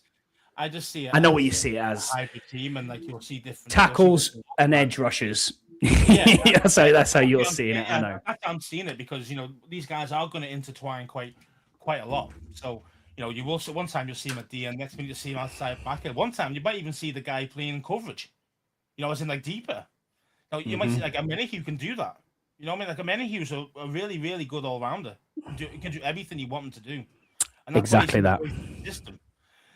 I just see it. I know what you see it as. Hybrid team, and you'll see different tackles and edge rushers. Yeah, so that's how you're seeing it. I know. I'm seeing it because these guys are going to intertwine quite a lot. So you will. One time you'll see him at D end, next minute you'll see him outside backer. One time you might even see the guy playing coverage. As in deeper. You might see like Amenahu can do that. You know what I mean? Like Amenahu's a really, really good all rounder. He can do everything you want him to do. And that's exactly that. System.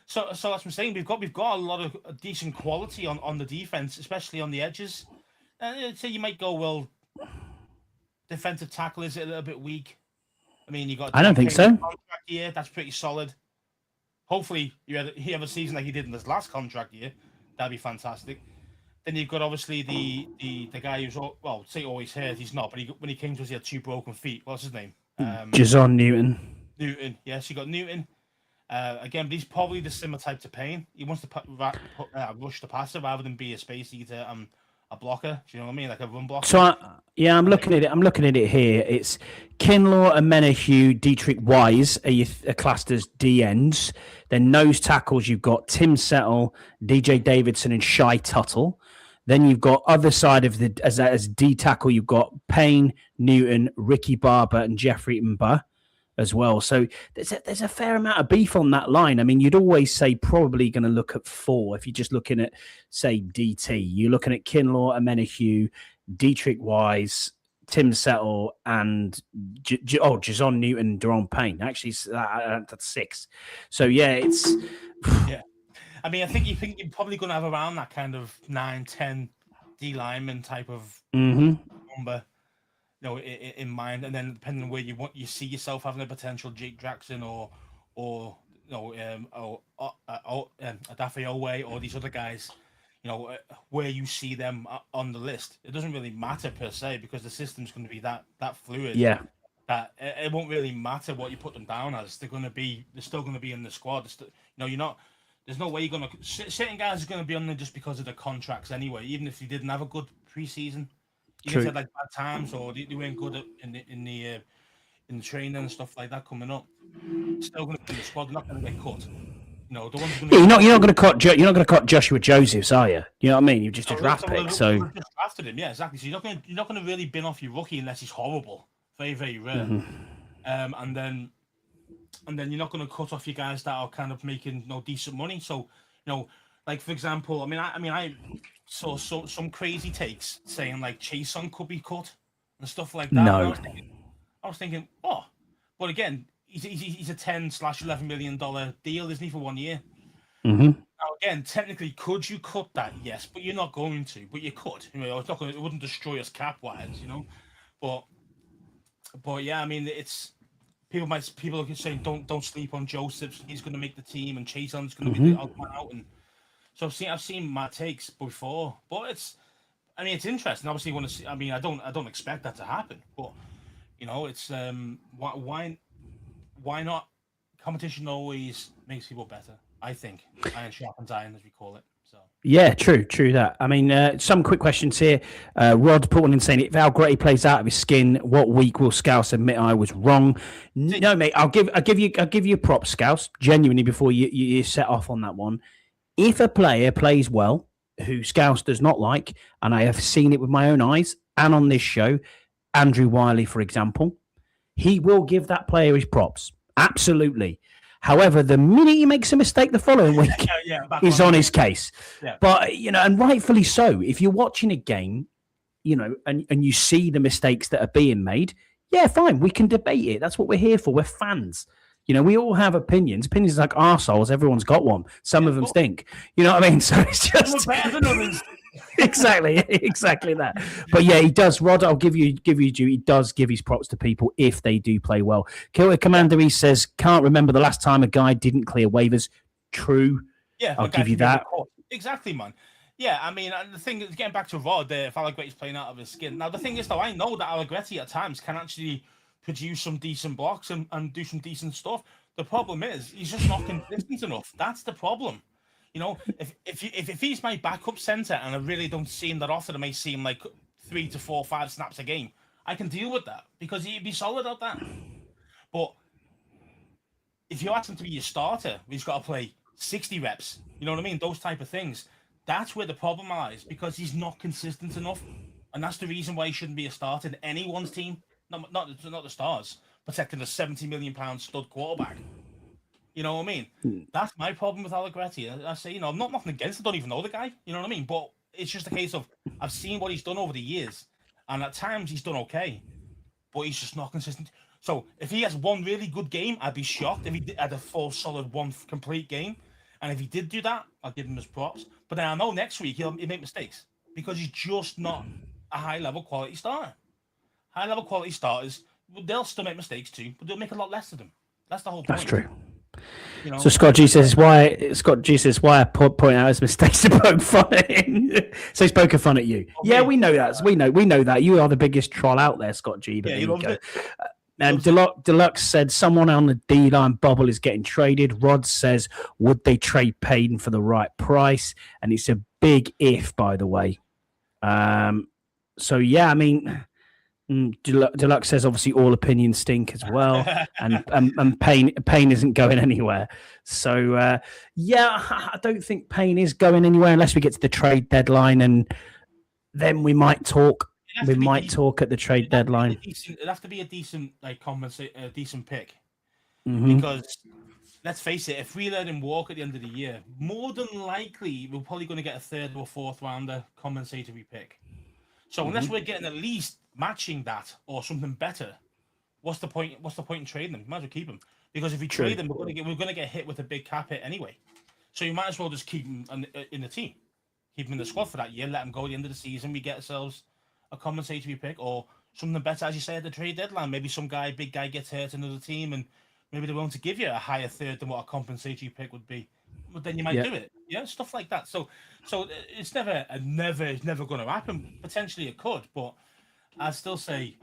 So as I'm saying, we've got a lot of decent quality on the defense, especially on the edges. And so you might go, well, defensive tackle is a little bit weak. I mean, you got. I don't think so. Contract year, that's pretty solid. Hopefully, he have a season like he did in his last contract year. That'd be fantastic. Then you've got obviously the guy who's say always hurt. He's not, but when he came to us, he had 2 broken feet. What's his name? Jayden Newton. Newton, yes, you got Newton. Again, he's probably the similar type to Payne. He wants to rush the passer rather than be a space eater, a blocker. Do you know what I mean? Like a run blocker. So I'm looking at it. I'm looking at it here. It's Kinlaw, Amenahue, Dietrich Wise are classed as D ends. Then nose tackles, you've got Tim Settle, DJ Davidson, and Shai Tuttle. Then you've got other side of the as D tackle, you've got Payne, Newton, Ricky Barber, and Jeffrey Mba as well. So there's a fair amount of beef on that line. I mean, you'd always say probably going to look at 4 if you're just looking at, say, DT. You're looking at Kinlaw, Amenahue, Dietrich Wise, Tim Settle, and Jayden Newton, Daron Payne. Actually, that's 6. So yeah, it's yeah. I mean, I think you're probably going to have around that kind of 9-10 D lineman type of number, in mind, and then depending on where you see yourself having a potential Jake Jackson or Adafe Owe or these other guys, where you see them on the list. It doesn't really matter per se because the system's going to be that fluid. Yeah. That it won't really matter what you put them down as. They're still going to be in the squad. You're not. There's no way you're going to. Certain guys are going to be on there just because of the contracts anyway. Even if you didn't have a good preseason, even if you had like bad times or they weren't good in the training and stuff like that coming up, still going to be in the squad. They're not going to get cut. The ones going to you're not going to cut. You're not going to cut Joshua Josephs, are you? You know what I mean? You're just a draft pick, so just drafted him. Yeah, exactly. So you're not going to really bin off your rookie unless he's horrible. Very, very rare. And then you're not going to cut off your guys that are kind of making decent money. So, like for example, I saw some crazy takes saying like Chason could be cut and stuff like that. No, I was thinking, but again, he's a $10-11 million deal, isn't he, for 1 year? Now again, technically, could you cut that? Yes, but you're not going to. But you could. It's not going. It wouldn't destroy us cap wise, But yeah, I mean, it's. People are saying don't sleep on Joseph. He's going to make the team, and Chason's going to be the odd man out. And so I've seen my takes before, but it's interesting. Obviously, you want to see. I mean, I don't expect that to happen, but it's why not? Competition always makes people better. I think iron sharpens iron, as we call it. So yeah, true that. I mean, some quick questions here. Rod put one in saying, if Allegretti plays out of his skin, what week will Scouse admit I was wrong? No, mate. I'll give you props, Scouse. Genuinely, before you set off on that one. If a player plays well, who Scouse does not like, and I have seen it with my own eyes, and on this show, Andrew Wiley, for example, he will give that player his props. Absolutely. However, the minute he makes a mistake the following week, he's on his case. Yeah. But, and rightfully so. If you're watching a game, and you see the mistakes that are being made, yeah, fine. We can debate it. That's what we're here for. We're fans. We all have opinions. Opinions like arseholes. Everyone's got one. Some of them stink. You know what I mean? So it's just... exactly that. But yeah, he does. Rod, I'll give you due. He does give his props to people if they do play well. Killer Commander, he says, can't remember the last time a guy didn't clear waivers. True. Yeah, I'll give you that. Exactly, man. Yeah, I mean, the thing is, getting back to Rod, if Allegretti's playing out of his skin. Now, the thing is, though, I know that Allegretti at times can actually produce some decent blocks and do some decent stuff. The problem is, he's just not consistent enough. That's the problem. If he's my backup center and I really don't see him that often, I may see him like 3 to 4 or 5 snaps a game. I can deal with that because he'd be solid at that. But if you ask him to be your starter, he's got to play 60 reps. You know what I mean? Those type of things. That's where the problem lies because he's not consistent enough, and that's the reason why he shouldn't be a starter in anyone's team. Not the Stars protecting a £70 million stud quarterback. You know what I mean? That's my problem with Allegretti. I say, I'm not nothing against him. I don't even know the guy. You know what I mean? But it's just a case of I've seen what he's done over the years, and at times he's done okay, but he's just not consistent. So if he has one really good game, I'd be shocked if he had a full, solid, one complete game. And if he did do that, I'll give him his props. But then I know next week he'll make mistakes because he's just not a high-level quality starter. high-level quality starters. They'll still make mistakes too, but they'll make a lot less of them. That's the whole point. That's true. You know, so Scott G says why I point out his mistakes to poke fun at him. So he's poking fun at you. Yeah, we know that. We know that. You are the biggest troll out there, Scott G. But there you go. And Deluxe said someone on the D-line bubble is getting traded. Rod says, would they trade Payton for the right price? And it's a big if, by the way. So, yeah, I mean, Deluxe says obviously all opinions stink as well. and Payne isn't going anywhere. So, yeah, I don't think Payne is going anywhere unless we get to the trade deadline. And then we might talk. We might talk at the trade deadline. It'd have to be a decent, a decent pick. Because let's face it, if we let him walk at the end of the year, more than likely we're probably going to get a third or fourth rounder compensatory pick. So unless we're getting at least matching that or something better, what's the point? What's the point in trading them? You might as well keep them, because if we trade them, we're going to get hit with a big cap hit anyway. So you might as well just keep them in the team, keep them in the squad for that year, let them go at the end of the season. We get ourselves a compensatory pick or something better, as you say, at the trade deadline. Maybe some big guy gets hurt in another team, and maybe they're willing to give you a higher third than what a compensatory pick would be. But then you might do it, stuff like that. So it's never going to happen. Potentially it could, but I'd still say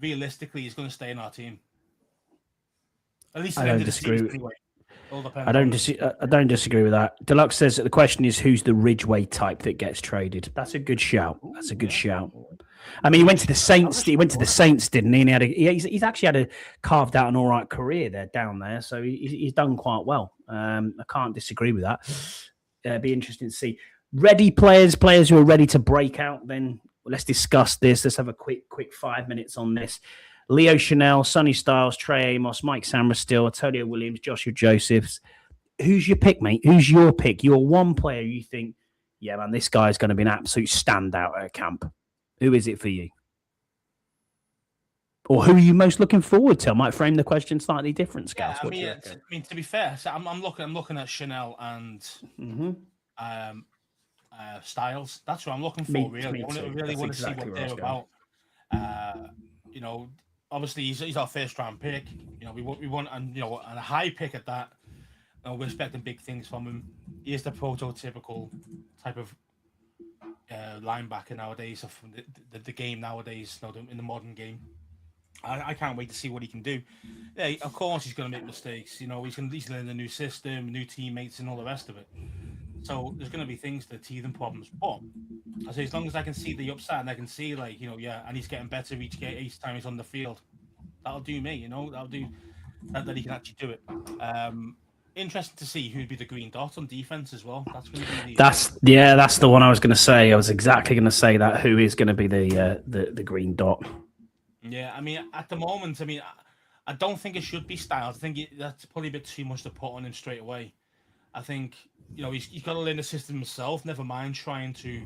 realistically he's going to stay in our team. At least I don't disagree. Anyway. I don't disagree with that. Deluxe says that the question is who's the Ridgeway type that gets traded. That's a good shout. That's a good shout. I mean, he went to the Saints. He went to the Saints, didn't he? And he's actually had a carved out an all right career there down there. So he's done quite well. I can't disagree with that. It'd be interesting to see. Ready players who are ready to break out. Then let's discuss this. Let's have a quick 5 minutes on this. Leo Chanel, Sonny Styles, Trey Amos, Mike Sammerstill, Antonio Williams, Joshua Josephs. Who's your pick, mate? Who's your pick? You're one player you think, yeah, man, this guy's going to be an absolute standout at camp. Who is it for you? Or who are you most looking forward to? I might frame the question slightly different, Scouse. Yeah, I mean, to be fair, so I'm looking at Chanel and Styles. That's what I'm looking for, really. I really want to see what they're about. Obviously he's our first round pick. We want and a high pick at that. We're expecting big things from him. He is the prototypical type of linebacker nowadays of the game nowadays. In the modern game, I can't wait to see what he can do. Yeah, of course he's going to make mistakes. He's learning a new system, new teammates, and all the rest of it. So there's going to be things that teeth and problems. But I say, as long as I can see the upside and I can see, and he's getting better each time he's on the field, that'll do me. That'll do that he can actually do it. Interesting to see who'd be the green dot on defense as well. That's going to be that's the one I was going to say. I was exactly going to say that. Who is going to be the green dot? Yeah, I mean, at the moment, I don't think it should be Styles. I think that's probably a bit too much to put on him straight away. I think he's got to learn the system himself. Never mind trying to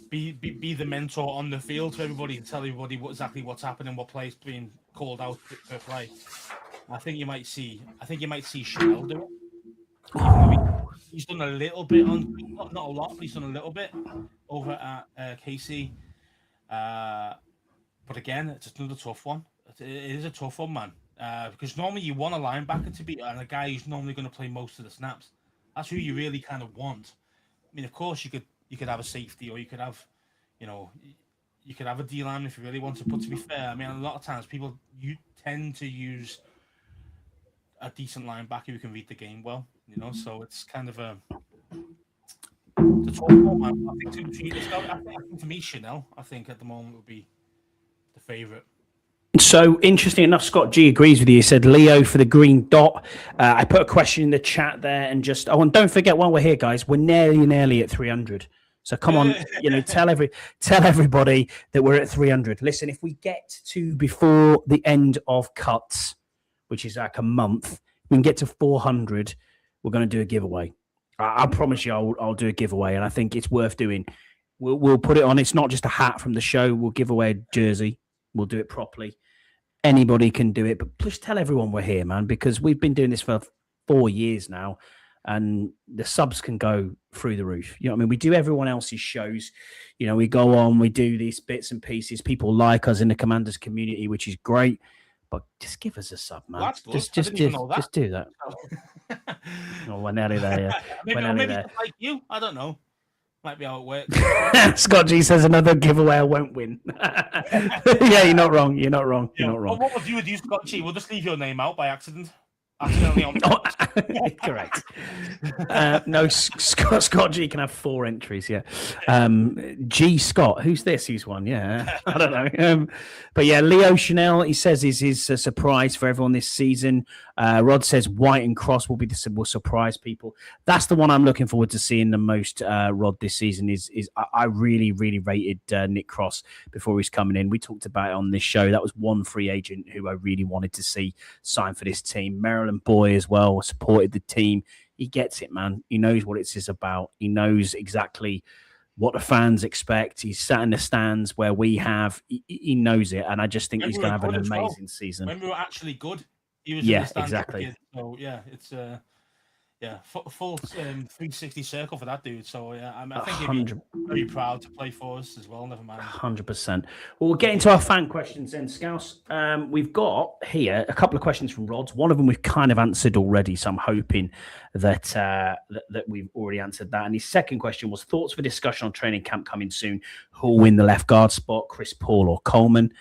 be the mentor on the field to everybody and tell everybody exactly what's happening, what play's being called out per play. I think you might see Chanel do it. He's done a little bit not a lot, but he's done a little bit over at KC. But again, it's another tough one. It is a tough one, man. Because normally you want a linebacker to be and a guy who's normally going to play most of the snaps. That's who you really kind of want. I mean, of course, you could have a safety, or you could have, you could have a D line if you really want to. But to be fair, I mean, a lot of times you tend to use a decent linebacker who can read the game well. So it's kind of a tough one, man. I think to me, Chanel, I think at the moment would be the favorite. So, interesting enough, Scott G agrees with you. He said Leo for the green dot. I put a question in the chat there and and don't forget while we're here, guys, we're nearly at 300. So come on, tell everybody that we're at 300. Listen, if we get to before the end of cuts, which is like a month, we can get to 400, we're going to do a giveaway. I promise you I'll do a giveaway, and I think it's worth doing. We'll put it on. It's not just a hat from the show. We'll give away a jersey. We'll do it properly. Anybody can do it, but just tell everyone we're here, man, because we've been doing this for 4 years now. and the subs can go through the roof. You know what I mean? We do everyone else's shows. You know, we go on, we do these bits and pieces. People like us in the Commanders community, which is great. But just give us a sub, man. Well, that's good. Just do that. Oh, we're nearly there. Yeah. maybe like you. I don't know. Might be how it works. Scott G says another giveaway I won't win. Yeah, you're not wrong. You're not wrong. You're not wrong. What we'll do with you, Scott G, we'll just leave your name out by accident. Accidentally on. Correct. No, Scott G can have 4 entries. Yeah. G Scott, who's this? Who's one? Yeah, I don't know. But yeah, Leo Chanel, he says is a surprise for everyone this season. Rod says White and Cross will surprise people. That's the one I'm looking forward to seeing the most. Rod this season is I really rated Nick Cross before he's coming in. We talked about it on this show. That was one free agent who I really wanted to see sign for this team. Maryland boy as well, supported the team. He gets it, man. He knows what it's about. He knows exactly what the fans expect. He's sat in the stands where we have. He knows it, and I just think he's going to have an amazing season. When we were actually good, he was in the stands exactly. So yeah, it's full 360 circle for that dude. So yeah, I think he'd be very proud to play for us as well. Never mind. 100%. Well, we'll get into our fan questions then, Scouse. We've got here a couple of questions from Rods. One of them we've kind of answered already, so I'm hoping that that we've already answered that. And his second question was thoughts for discussion on training camp coming soon. Who'll win the left guard spot, Chris Paul or Coleman?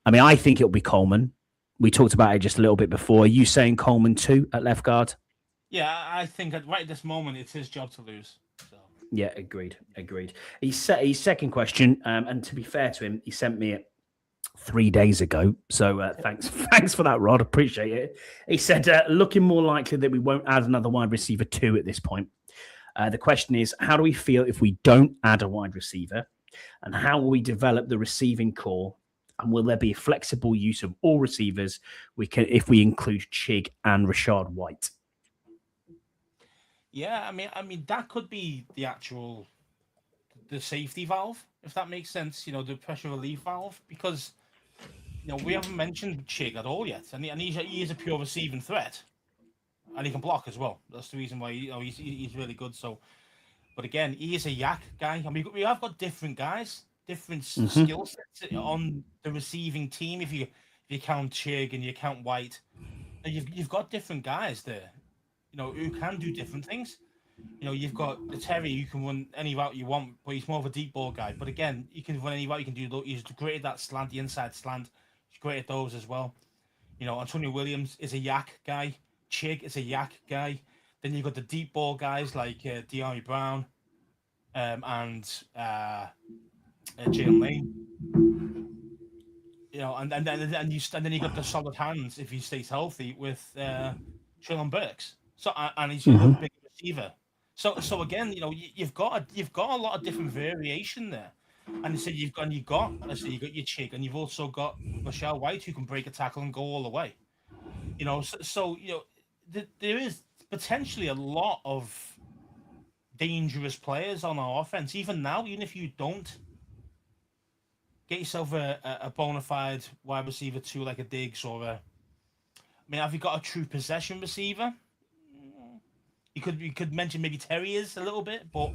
I mean, I think it'll be Coleman. We talked about it just a little bit before. Are you saying Coleman too at left guard? Yeah, I think right at this moment, it's his job to lose. So. Yeah, agreed. His second question, and to be fair to him, he sent me it 3 days ago. So thanks for that, Rod. Appreciate it. He said, looking more likely that we won't add another wide receiver 2 at this point. The question is, how do we feel if we don't add a wide receiver? And how will we develop the receiving core? And will there be a flexible use of all receivers if we include Chig and Rashad White? Yeah, I mean that could be the safety valve, if that makes sense. You know, the pressure relief valve, because we haven't mentioned Chig at all yet, and he is a pure receiving threat, and he can block as well. That's the reason why he's really good. So, but again, he is a yak guy, and we have got different guys, different skill sets on the receiving team. If you count Chig and you count White, you've got different guys there. Who can do different things. You've got the Terry who can run any route you want, but he's more of a deep ball guy. But again, you can run any route you can do. He's great at that slant, the inside slant. He's great at those as well. Antonio Williams is a yak guy. Chig is a yak guy. Then you've got the deep ball guys like De'Ami Brown and Jalen Lane. And then you got the solid hands if he stays healthy with Treylon Burks. So and he's a big receiver. So again, you've got a lot of different variation there. And so you've got your Chig, and you've also got Rashad White who can break a tackle and go all the way. There is potentially a lot of dangerous players on our offense. Even now, even if you don't get yourself a bona fide wide receiver 2 like a Diggs or have you got a true possession receiver? You could mention maybe Terry is a little bit, but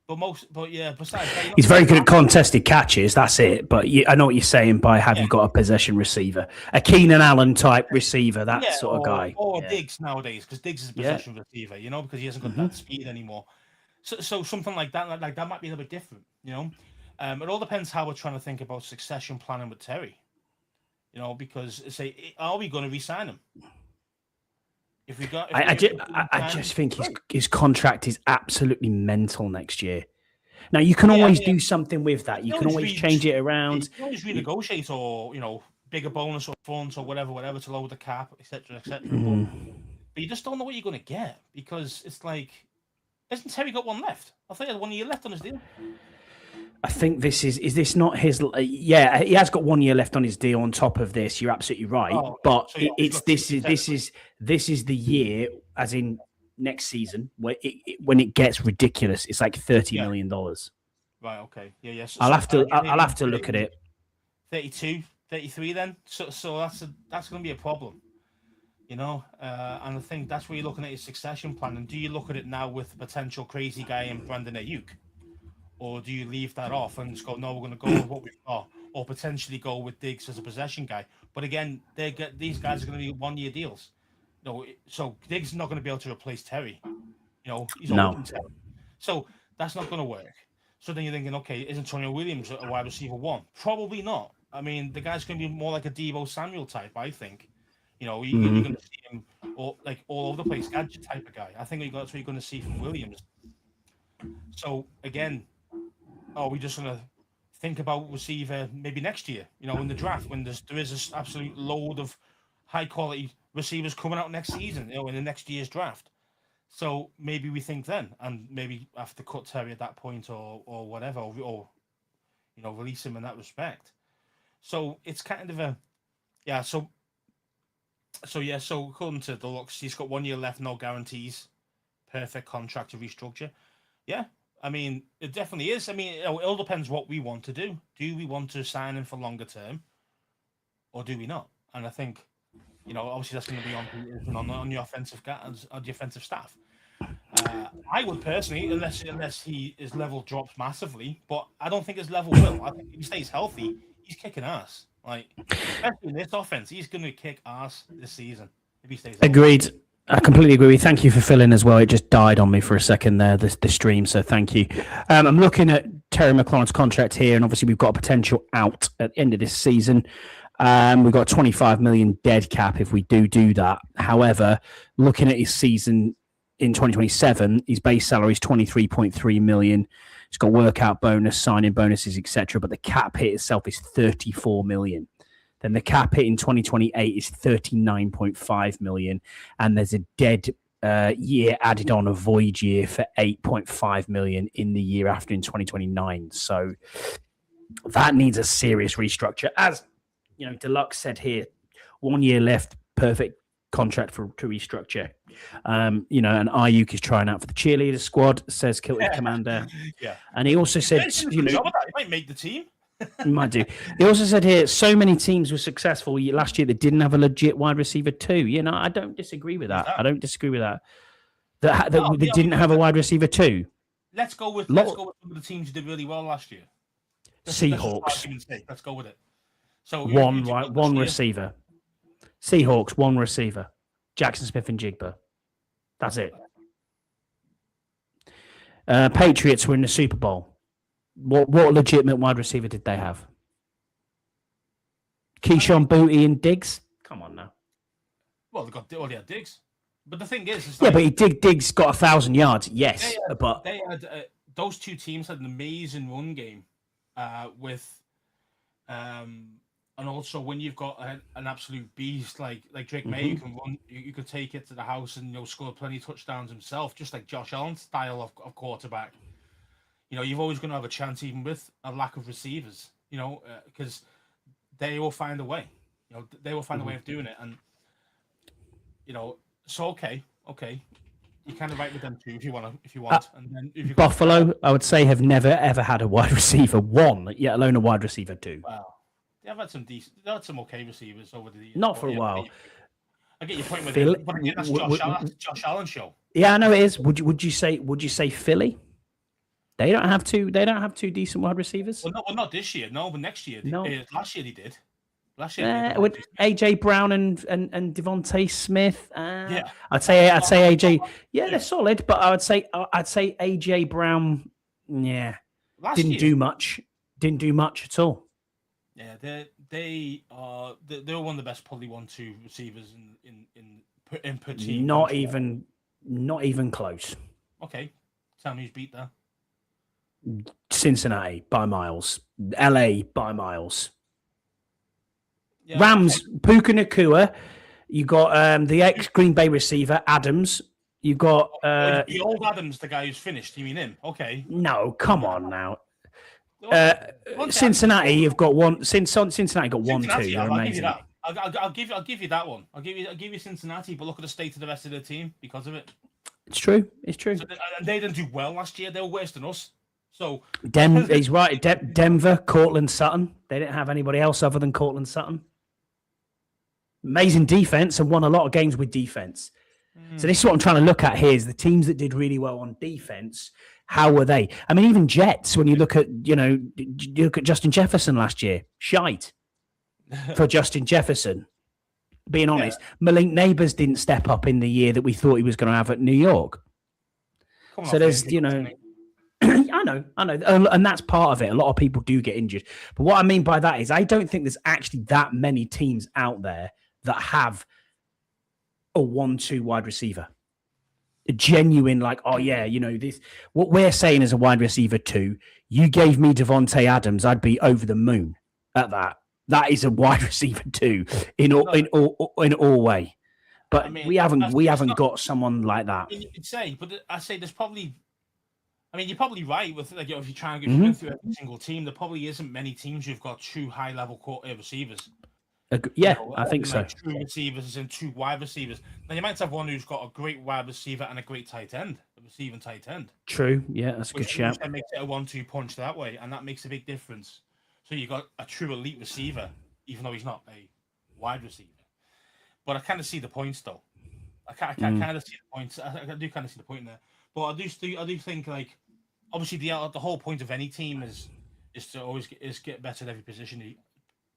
besides that, he's very good at contested catches. That's it. But I know what you're saying by have you got a possession receiver, a Keenan Allen type receiver, that sort of guy, or Diggs nowadays, because Diggs is a possession receiver, because he hasn't got that speed anymore. So something like that might be a little bit different, It all depends how we're trying to think about succession planning with Terry, because are we going to re-sign him? I just think his contract is absolutely mental next year. Now you can always do something with that. You can always change it around. You can always renegotiate, or bigger bonus or funds or whatever to lower the cap, etc. But you just don't know what you're going to get, because it's like, hasn't Terry got one left? I think he had 1 year left on his deal. I think this is this not his? Yeah, he has got 1 year left on his deal. On top of this, you're absolutely right. But so this is the year, as in next season, where when it gets ridiculous. It's like $30 million. Right. Okay. Yeah. So I'll have to look at it. 32, 33 then. So that's going to be a problem. And I think that's where you're looking at your succession plan. And do you look at it now with the potential crazy guy in Brandon Ayuk? Or do you leave that off and just go, no, we're going to go with what we've got, or potentially go with Diggs as a possession guy? But again, these guys are going to be 1-year deals. So Diggs is not going to be able to replace Terry. He's older than Terry. So that's not going to work. So then you're thinking, okay, is Antonio Williams a wide receiver 1? Probably not. I mean, the guy's going to be more like a Deebo Samuel type, I think. You're going to see him all over the place, gadget type of guy. I think that's what you're going to see from Williams. So again, are we just going to think about receiver maybe next year, in the draft, when there is this absolute load of high quality receivers coming out next season, in the next year's draft? So maybe we think then, and maybe have to cut Terry at that point, or whatever, or release him in that respect. So it's kind of So according to the looks, he's got 1 year left, no guarantees, perfect contract to restructure. Yeah, I mean, it definitely is. I mean, it all depends what we want to do. Do we want to sign him for longer term, or do we not? And I think, obviously that's going to be on the offensive guys, on the offensive staff. I would personally, unless his level drops massively, but I don't think his level will. I think if he stays healthy, he's kicking ass. Especially in this offense, he's going to kick ass this season if he stays healthy. Agreed. I completely agree. Thank you for filling as well. It just died on me for a second there, the stream, so thank you. I'm looking at Terry McLaurin's contract here, and obviously we've got a potential out at the end of this season. We've got 25 million dead cap if we do that. However, looking at his season in 2027, his base salary is 23.3 million. He's got workout bonus, signing bonuses, etc. But the cap hit itself is 34 million. Then the cap hit in 2028 is 39.5 million. And there's a dead year added on, a void year for 8.5 million in the year after in 2029. So that needs a serious restructure. As Deluxe said here, 1 year left, perfect contract to restructure. And Ayuk is trying out for the cheerleader squad, says Kilted Commander. Yeah. And he also said, he might make the team. He might do. He also said here, so many teams were successful last year that didn't have a legit wide receiver too. I don't disagree with that. I don't disagree with that. That they didn't have a wide receiver too. Let's go with some of the teams who did really well last year. Seahawks. Let's go with it. So one receiver. Seahawks, one receiver. Jackson Smith and Jigba. That's it. Patriots were in the Super Bowl. What legitimate wide receiver did they have? Keyshawn Booty and Diggs? Come on now. Well, they had Diggs. But the thing is, but Diggs got 1,000 yards. Yes, but they had those two teams had an amazing run game with, and also when you've got an absolute beast like Drake May, you can run, you could take it to the house and score plenty of touchdowns himself, just like Josh Allen's style of quarterback. You've always going to have a chance even with a lack of receivers. Because they will find a way. They will find a way of doing it, and so okay, you're kind of right with them too if you want. And then if Buffalo, I would say, have never ever had a wide receiver one, let alone a wide receiver two. Wow, they have had some decent, they had some okay receivers over the years. Not for a while. I get your point with it, but again, that's Josh Allen's show. Yeah, I know it is. Would you say Philly? They don't have two decent wide receivers. Well, not this year. No, but next year. No. Last year he did. With AJ Brown and Devontae Smith. I'd say AJ. Yeah, they're solid, but I'd say AJ Brown. Yeah, didn't do much at all. Yeah, they are one of the best probably 1-2 receivers in per team. Not even close. Okay, tell me who's beat that. Cincinnati by miles. LA by miles. Yeah, Rams, okay. Puka Nacua. You got the ex-Green Bay receiver, Adams. You got... the old Adams, the guy who's finished. You mean him? Okay. No, come on now. Cincinnati, you've got one. Cincinnati got 1-2. You're amazing. I'll give you that one. I'll give you Cincinnati, but look at the state of the rest of the team because of it. It's true. So, and they didn't do well last year. They were worse than us. So he's right. Denver, Cortland Sutton. They didn't have anybody else other than Cortland Sutton. amazing defense and won a lot of games with defense. So this is what I'm trying to look at here: is the teams that did really well on defense. How were they? I mean, even Jets. When you look at you look at Justin Jefferson last year, shite for Justin Jefferson. Being honest, Malik Neighbors didn't step up in the year that we thought he was going to have at New York. So there's I know, and that's part of it. A lot of people do get injured, but what I mean by that is I don't think there's actually that many teams out there that have a 1-2 wide receiver. A genuine, like, oh yeah, this. What we're saying as a wide receiver 2, you gave me Devontae Adams, I'd be over the moon at that. That is a wide receiver 2 in all way. But I mean, we haven't got someone like that. You'd say, but I say there's probably. I mean, you're probably right with if you try and go through every single team, there probably isn't many teams who've got 2 high-level receivers. I think so. 2 receivers and 2 wide receivers. Now you might have one who's got a great wide receiver and a great tight end, a receiving tight end. True, yeah, that's a good shout. That makes it a 1-2 punch that way, and that makes a big difference. So you got a true elite receiver, even though he's not a wide receiver. But I kind of see the points, though. I kind of see the points. I do kind of see the point there. But I do think, like, obviously the whole point of any team is to always get better at every position,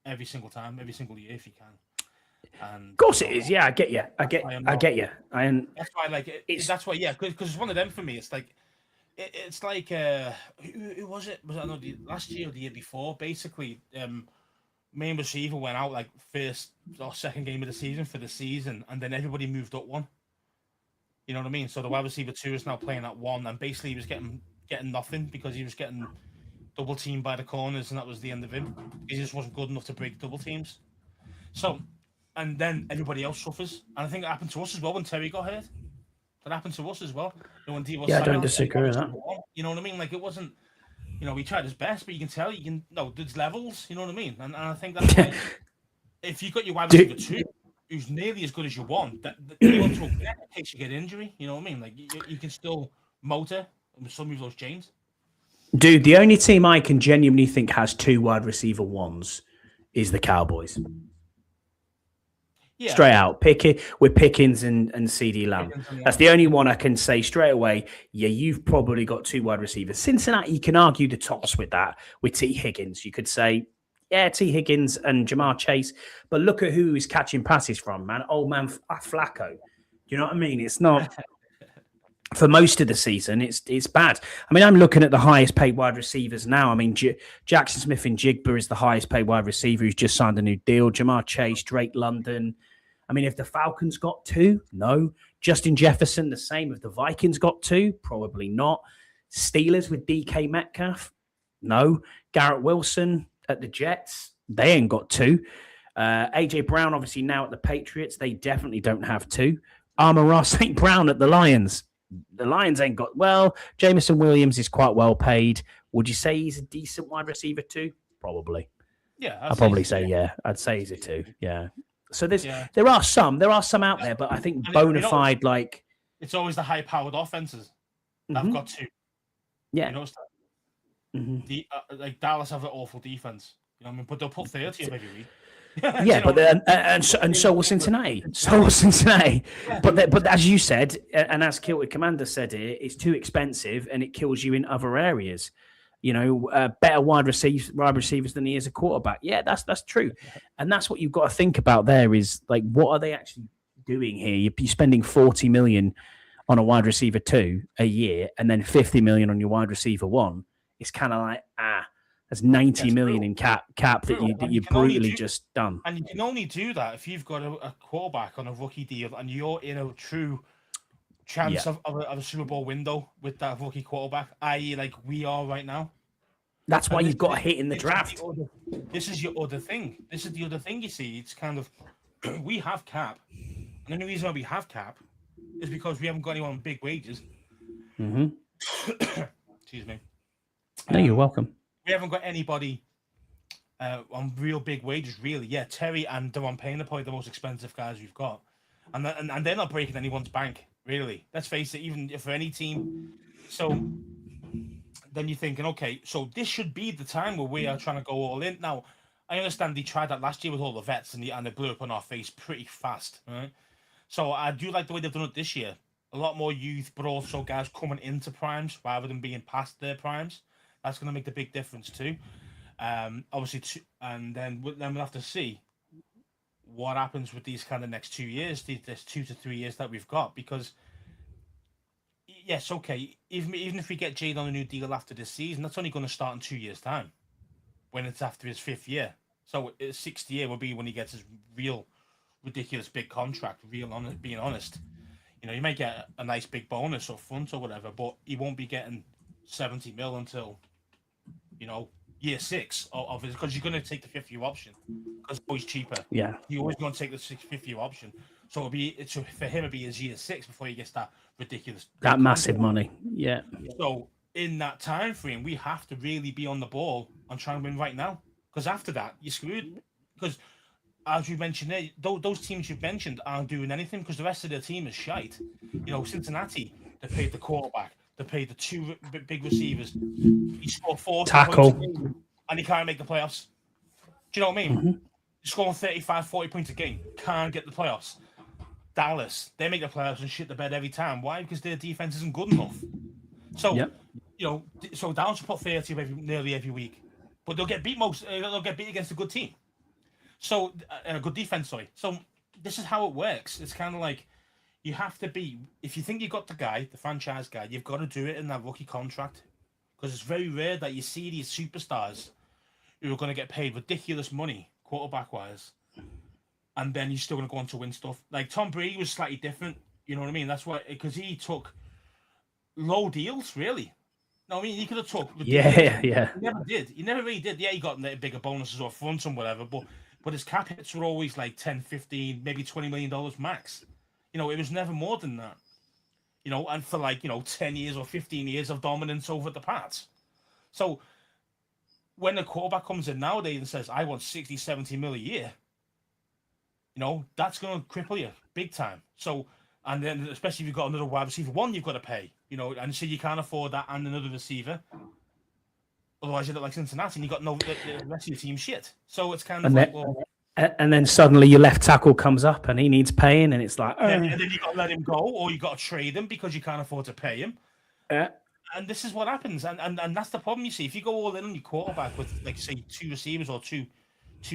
every single time, every single year if you can. And of course it is. Yeah, I get you. I get you. That's why, like, that's why, yeah, because it's one of them for me. It's like, who was it? Was it last year or the year before? Basically, main receiver went out like first or second game of the season for the season, and then everybody moved up one. You know what I mean? So the wide receiver 2 is now playing at 1, and basically he was getting nothing because he was getting double teamed by the corners, and that was the end of him. He just wasn't good enough to break double teams. So, and then everybody else suffers, and I think it happened to us as well when Terry got hurt. That happened to us as well. When I don't disagree with that. You know what I mean? Like, it wasn't. He tried his best, but you can tell there's levels. You know what I mean? And I think that's why if you got your wide receiver 2, who's nearly as good as you want, that you want to in case you get injury. You know what I mean? Like you can still motor some of those chains. Dude, the only team I can genuinely think has 2 wide receiver 1s is the Cowboys. Yeah. Straight out, with Pickens and CD Lamb. That's the only one I can say straight away. Yeah, you've probably got 2 wide receivers. Cincinnati, you can argue the toss with that, with T. Higgins. You could say, yeah, T. Higgins and Jamar Chase. But look at who he's catching passes from, man. Old man Flacco. You know what I mean? It's not... For most of the season, it's bad. I mean, I'm looking at the highest paid wide receivers now. I mean, Jackson Smith and Jigba is the highest paid wide receiver who's just signed a new deal. Jamar Chase, Drake London. I mean, if the Falcons got 2, no. Justin Jefferson, the same. If the Vikings got 2, probably not. Steelers with DK Metcalf, no. Garrett Wilson at the Jets, they ain't got 2. AJ Brown, obviously now at the Patriots, they definitely don't have 2. Amon-Ra St. Brown at the Lions. The Lions ain't got... Well, Jameson Williams is quite well paid. Would you say he's a decent wide receiver 2? Probably. Yeah. I'd probably say, yeah. I'd say he's a 2, yeah. So there are some out there, but I think bona fide, like... It's always the high-powered offenses that have got 2. Yeah. You notice that? Like Dallas have an awful defense. You know what I mean? But they'll put 30 up every week. Yeah, but so will Cincinnati. But as you said, and as Kilted Commander said here, it's too expensive and it kills you in other areas. Better wide receivers than he is a quarterback. Yeah, that's true, and that's what you've got to think about. There is like, what are they actually doing here? You're spending $40 million on a wide receiver 2 a year, and then $50 million on your wide receiver 1. It's kind of like That's $90 million in cap that you brutally just done. And you can only do that if you've got a quarterback on a rookie deal and you're in a true chance of a Super Bowl window with that rookie quarterback, i.e. like we are right now. That's why you've got a hit in the draft. This is your other thing. This is the other thing, you see. It's kind of, we have cap. And the only reason why we have cap is because we haven't got anyone on big wages. Mm-hmm. Excuse me. No, you're welcome. We haven't got anybody on real big wages, really. Yeah, Terry and Deron Payne are probably the most expensive guys we've got. And they're not breaking anyone's bank, really. Let's face it, even for any team. So then you're thinking, okay, so this should be the time where we are trying to go all in. Now, I understand they tried that last year with all the vets and they blew up on our face pretty fast, right? So I do like the way they've done it this year. A lot more youth, but also guys coming into primes rather than being past their primes. That's going to make the big difference too. Obviously, and then we'll have to see what happens with these kind of next 2 years, this 2 to 3 years that we've got. Because yes, okay, even if we get Jade on a new deal after this season, that's only going to start in 2 years' time, when it's after his 5th year. So his 6th year will be when he gets his real ridiculous big contract. Being honest, you might get a nice big bonus up front or whatever, but he won't be getting 70 mil until year 6 of his, because you're going to take the 5th year option because it's always cheaper. Yeah, you're always going to take the 5th year option. So for him it'll be his year 6 before he gets that ridiculous massive money. Yeah. So in that time frame, we have to really be on the ball and try and win right now, because after that you're screwed. Because as you mentioned there, those teams you've mentioned aren't doing anything because the rest of their team is shite. Cincinnati, they paid the quarterback, they paid the 2 big receivers. He scored 4 tackle, and he can't make the playoffs. Do you know what I mean? Mm-hmm. Scoring 35, 40 points a game, can't get the playoffs. Dallas, they make the playoffs and shit the bed every time. Why? Because their defense isn't good enough. So, so Dallas will put 30 nearly every week, but they'll get beat they'll get beat against a good team. So, a good defense, sorry. So, this is how it works. It's kind of like you have to be, if you think you've got the franchise guy, you've got to do it in that rookie contract. Because it's very rare that you see these superstars who are going to get paid ridiculous money, quarterback-wise, and then he's still going to go on to win stuff. Like Tom Brady was slightly different, you know what I mean? That's why, because he took low deals, really. No, I mean, he could have took... Yeah. He never did. He never really did. Yeah, he got bigger bonuses or fronts and whatever, but his cap hits were always like 10, 15, maybe $20 million max. It was never more than that. And for 10 years or 15 years of dominance over the Pats. So when a quarterback comes in nowadays and says, I want 60, 70 mil a year, that's going to cripple you big time. So, and then especially if you've got another wide receiver, one you've got to pay, and so you can't afford that and another receiver. Otherwise you look like Cincinnati and you got the rest of your team shit. So it's kind of and then suddenly your left tackle comes up and he needs paying, and it's like, and then you got to let him go, or you got to trade him because you can't afford to pay him. And this is what happens, and that's the problem. You see, if you go all in on your quarterback with, like, say, 2 receivers or two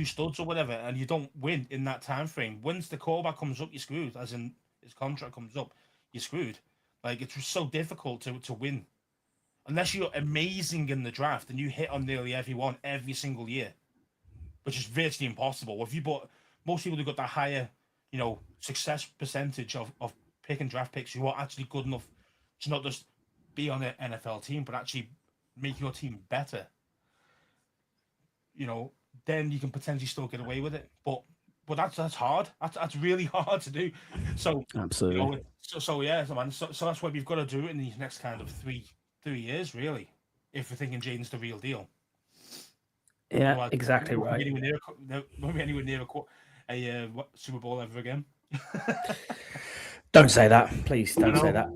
studs or whatever, and you don't win in that time frame, once the quarterback comes up, you're screwed. As in his contract comes up, you're screwed. Like, it's so difficult to win unless you're amazing in the draft and you hit on nearly everyone every single year, which is virtually impossible. If you bought most people who got that higher, success percentage of picking draft picks who are actually good enough to not just be on an NFL team, but actually make your team better, then you can potentially still get away with it. But that's hard. That's really hard to do. So absolutely. So man. So that's why we've got to do it in these next kind of three years, really, if we're thinking Jayden's the real deal. Yeah, otherwise, exactly right. Won't be anywhere near a Super Bowl ever again. Don't say that, please. Don't say that.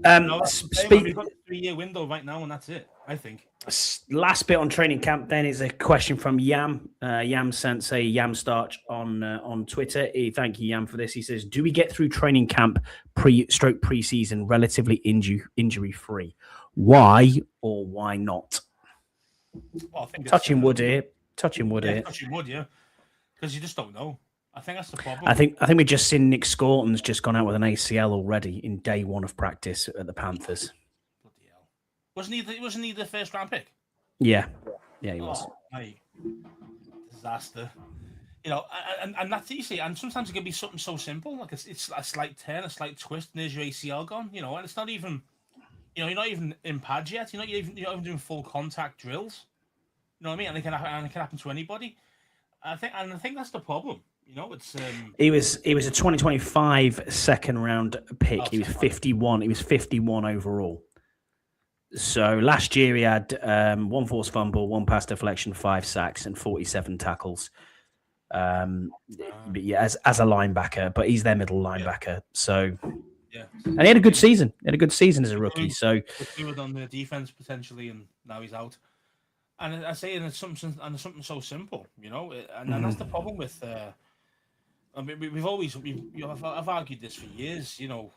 We've got a 3-year window right now, and that's it. I think. Last bit on training camp. Then is a question from Yam. Yam Sensei, Yam Starch on Twitter. Thank you, Yam, for this. He says, "Do we get through training camp preseason relatively injury free? Why or why not?" Well, I think touching wood here. Touching wood, yeah. Because you just don't know. I think that's the problem. I think we've just seen Nick Scorton's just gone out with an ACL already in day 1 of practice at the Panthers. Bloody hell! Wasn't he the first round pick? Yeah, he was. Mate. Disaster. And that's easy. And sometimes it can be something so simple, like it's a slight turn, a slight twist, and there's your ACL gone. And it's not even, you're not even in pads yet. You're not even doing full contact drills. You know what I mean? And it can happen to anybody. I think that's the problem. It's he was a 2025 second round pick. He was 51. He was 51 overall. So last year he had 1 forced fumble, 1 pass deflection, 5 sacks, and 47 tackles. But yeah, as a linebacker, but he's their middle linebacker. So yeah, and he had a good season. He had a good season as a rookie. So good on the defense potentially, and now he's out. And I say, and it's something so simple, and that's the problem with. I mean, I've argued this for years, I know.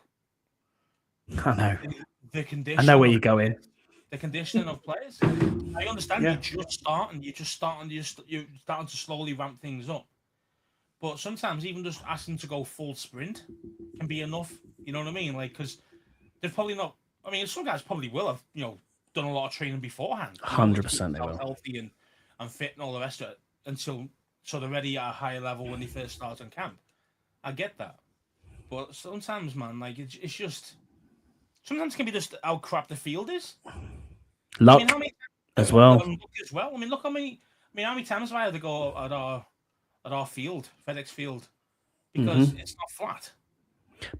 the I know where condition, you're going. the conditioning of players. I understand you're starting to slowly ramp things up, but sometimes even just asking to go full sprint can be enough. You know what I mean? Like, because they're probably not. I mean, some guys probably will have, done a lot of training beforehand. 100% they will. Healthy and fit and all the rest of it so they're ready at a higher level when they first start in camp. I get that, but sometimes, man, like it's just sometimes it can be just how crap the field is. Luck I mean, as well. Luck as well. I mean, look how many times have I had to go at our field, FedEx Field, because it's not flat.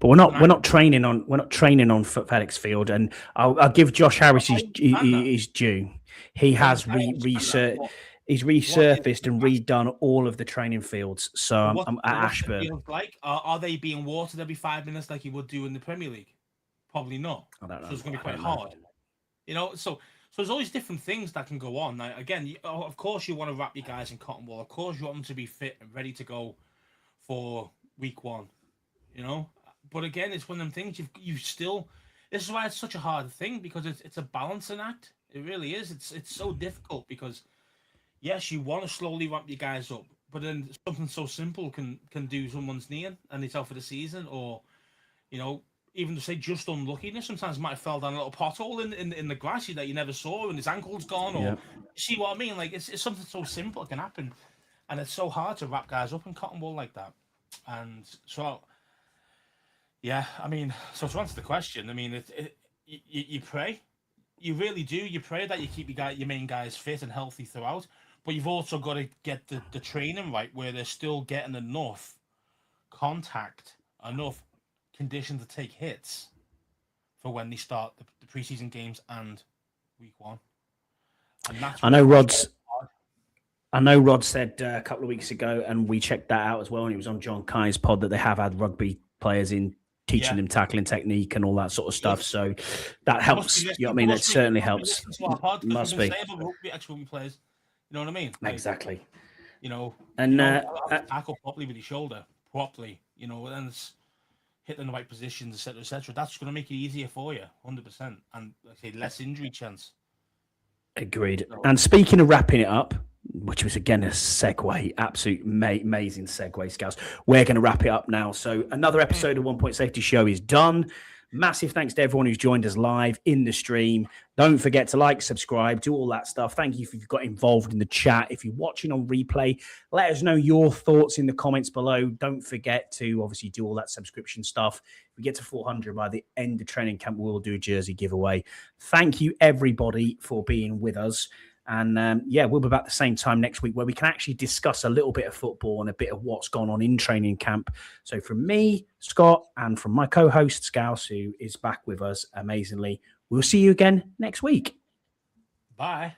But we're not training on FedEx Field, and I'll give Josh Harris his due. He has he's resurfaced and redone all of the training fields. So I'm at Ashburn. Like, are they being watered every 5 minutes like you would do in the Premier League? Probably not. I don't know. So it's going to be quite hard. So there's always different things that can go on. Now, again, of course you want to wrap your guys in cotton wool. Of course you want them to be fit and ready to go for week 1. But again, it's one of them things you still. This is why it's such a hard thing, because it's a balancing act. It really is. It's so difficult because yes, you want to slowly ramp your guys up, but then something so simple can do someone's knee in and it's out for the season, or even to say just unluckiness. Sometimes might have fell down a little pothole in the grass that you never saw, and his ankle's gone. Or you see what I mean? Like it's something so simple it can happen, and it's so hard to wrap guys up in cotton wool like that. And so, yeah, I mean, so to answer the question, I mean, you pray, you really do. You pray that you keep your main guys fit and healthy throughout, but you've also got to get the training right where they're still getting enough contact, enough condition to take hits for when they start the preseason games and week 1. And that's I know Rod said a couple of weeks ago, and we checked that out as well, and he was on John Kai's pod, that they have had rugby players in teaching them tackling technique and all that sort of stuff. So that helps. You know what I mean? It certainly helps. Must be. Rugby players. You know what I mean? Like, exactly. And tackle properly with your shoulder, properly. And it's hit in the right positions, etc., etc. That's going to make it easier for you, 100%, and like I say, less injury chance. Agreed. And speaking of wrapping it up, which was again a segue, absolute amazing segue, Scouse. We're going to wrap it up now. So another episode of 1 Point Safety Show is done. Massive thanks to everyone who's joined us live in the stream. Don't forget to like, subscribe, do all that stuff. Thank you if you've got involved in the chat. If you're watching on replay, let us know your thoughts in the comments below. Don't forget to obviously do all that subscription stuff. If we get to 400 by the end of training camp, we'll do a jersey giveaway. Thank you, everybody, for being with us. And we'll be back the same time next week where we can actually discuss a little bit of football and a bit of what's gone on in training camp. So from me, Scott, and from my co-host, Scouse, who is back with us amazingly, we'll see you again next week. Bye.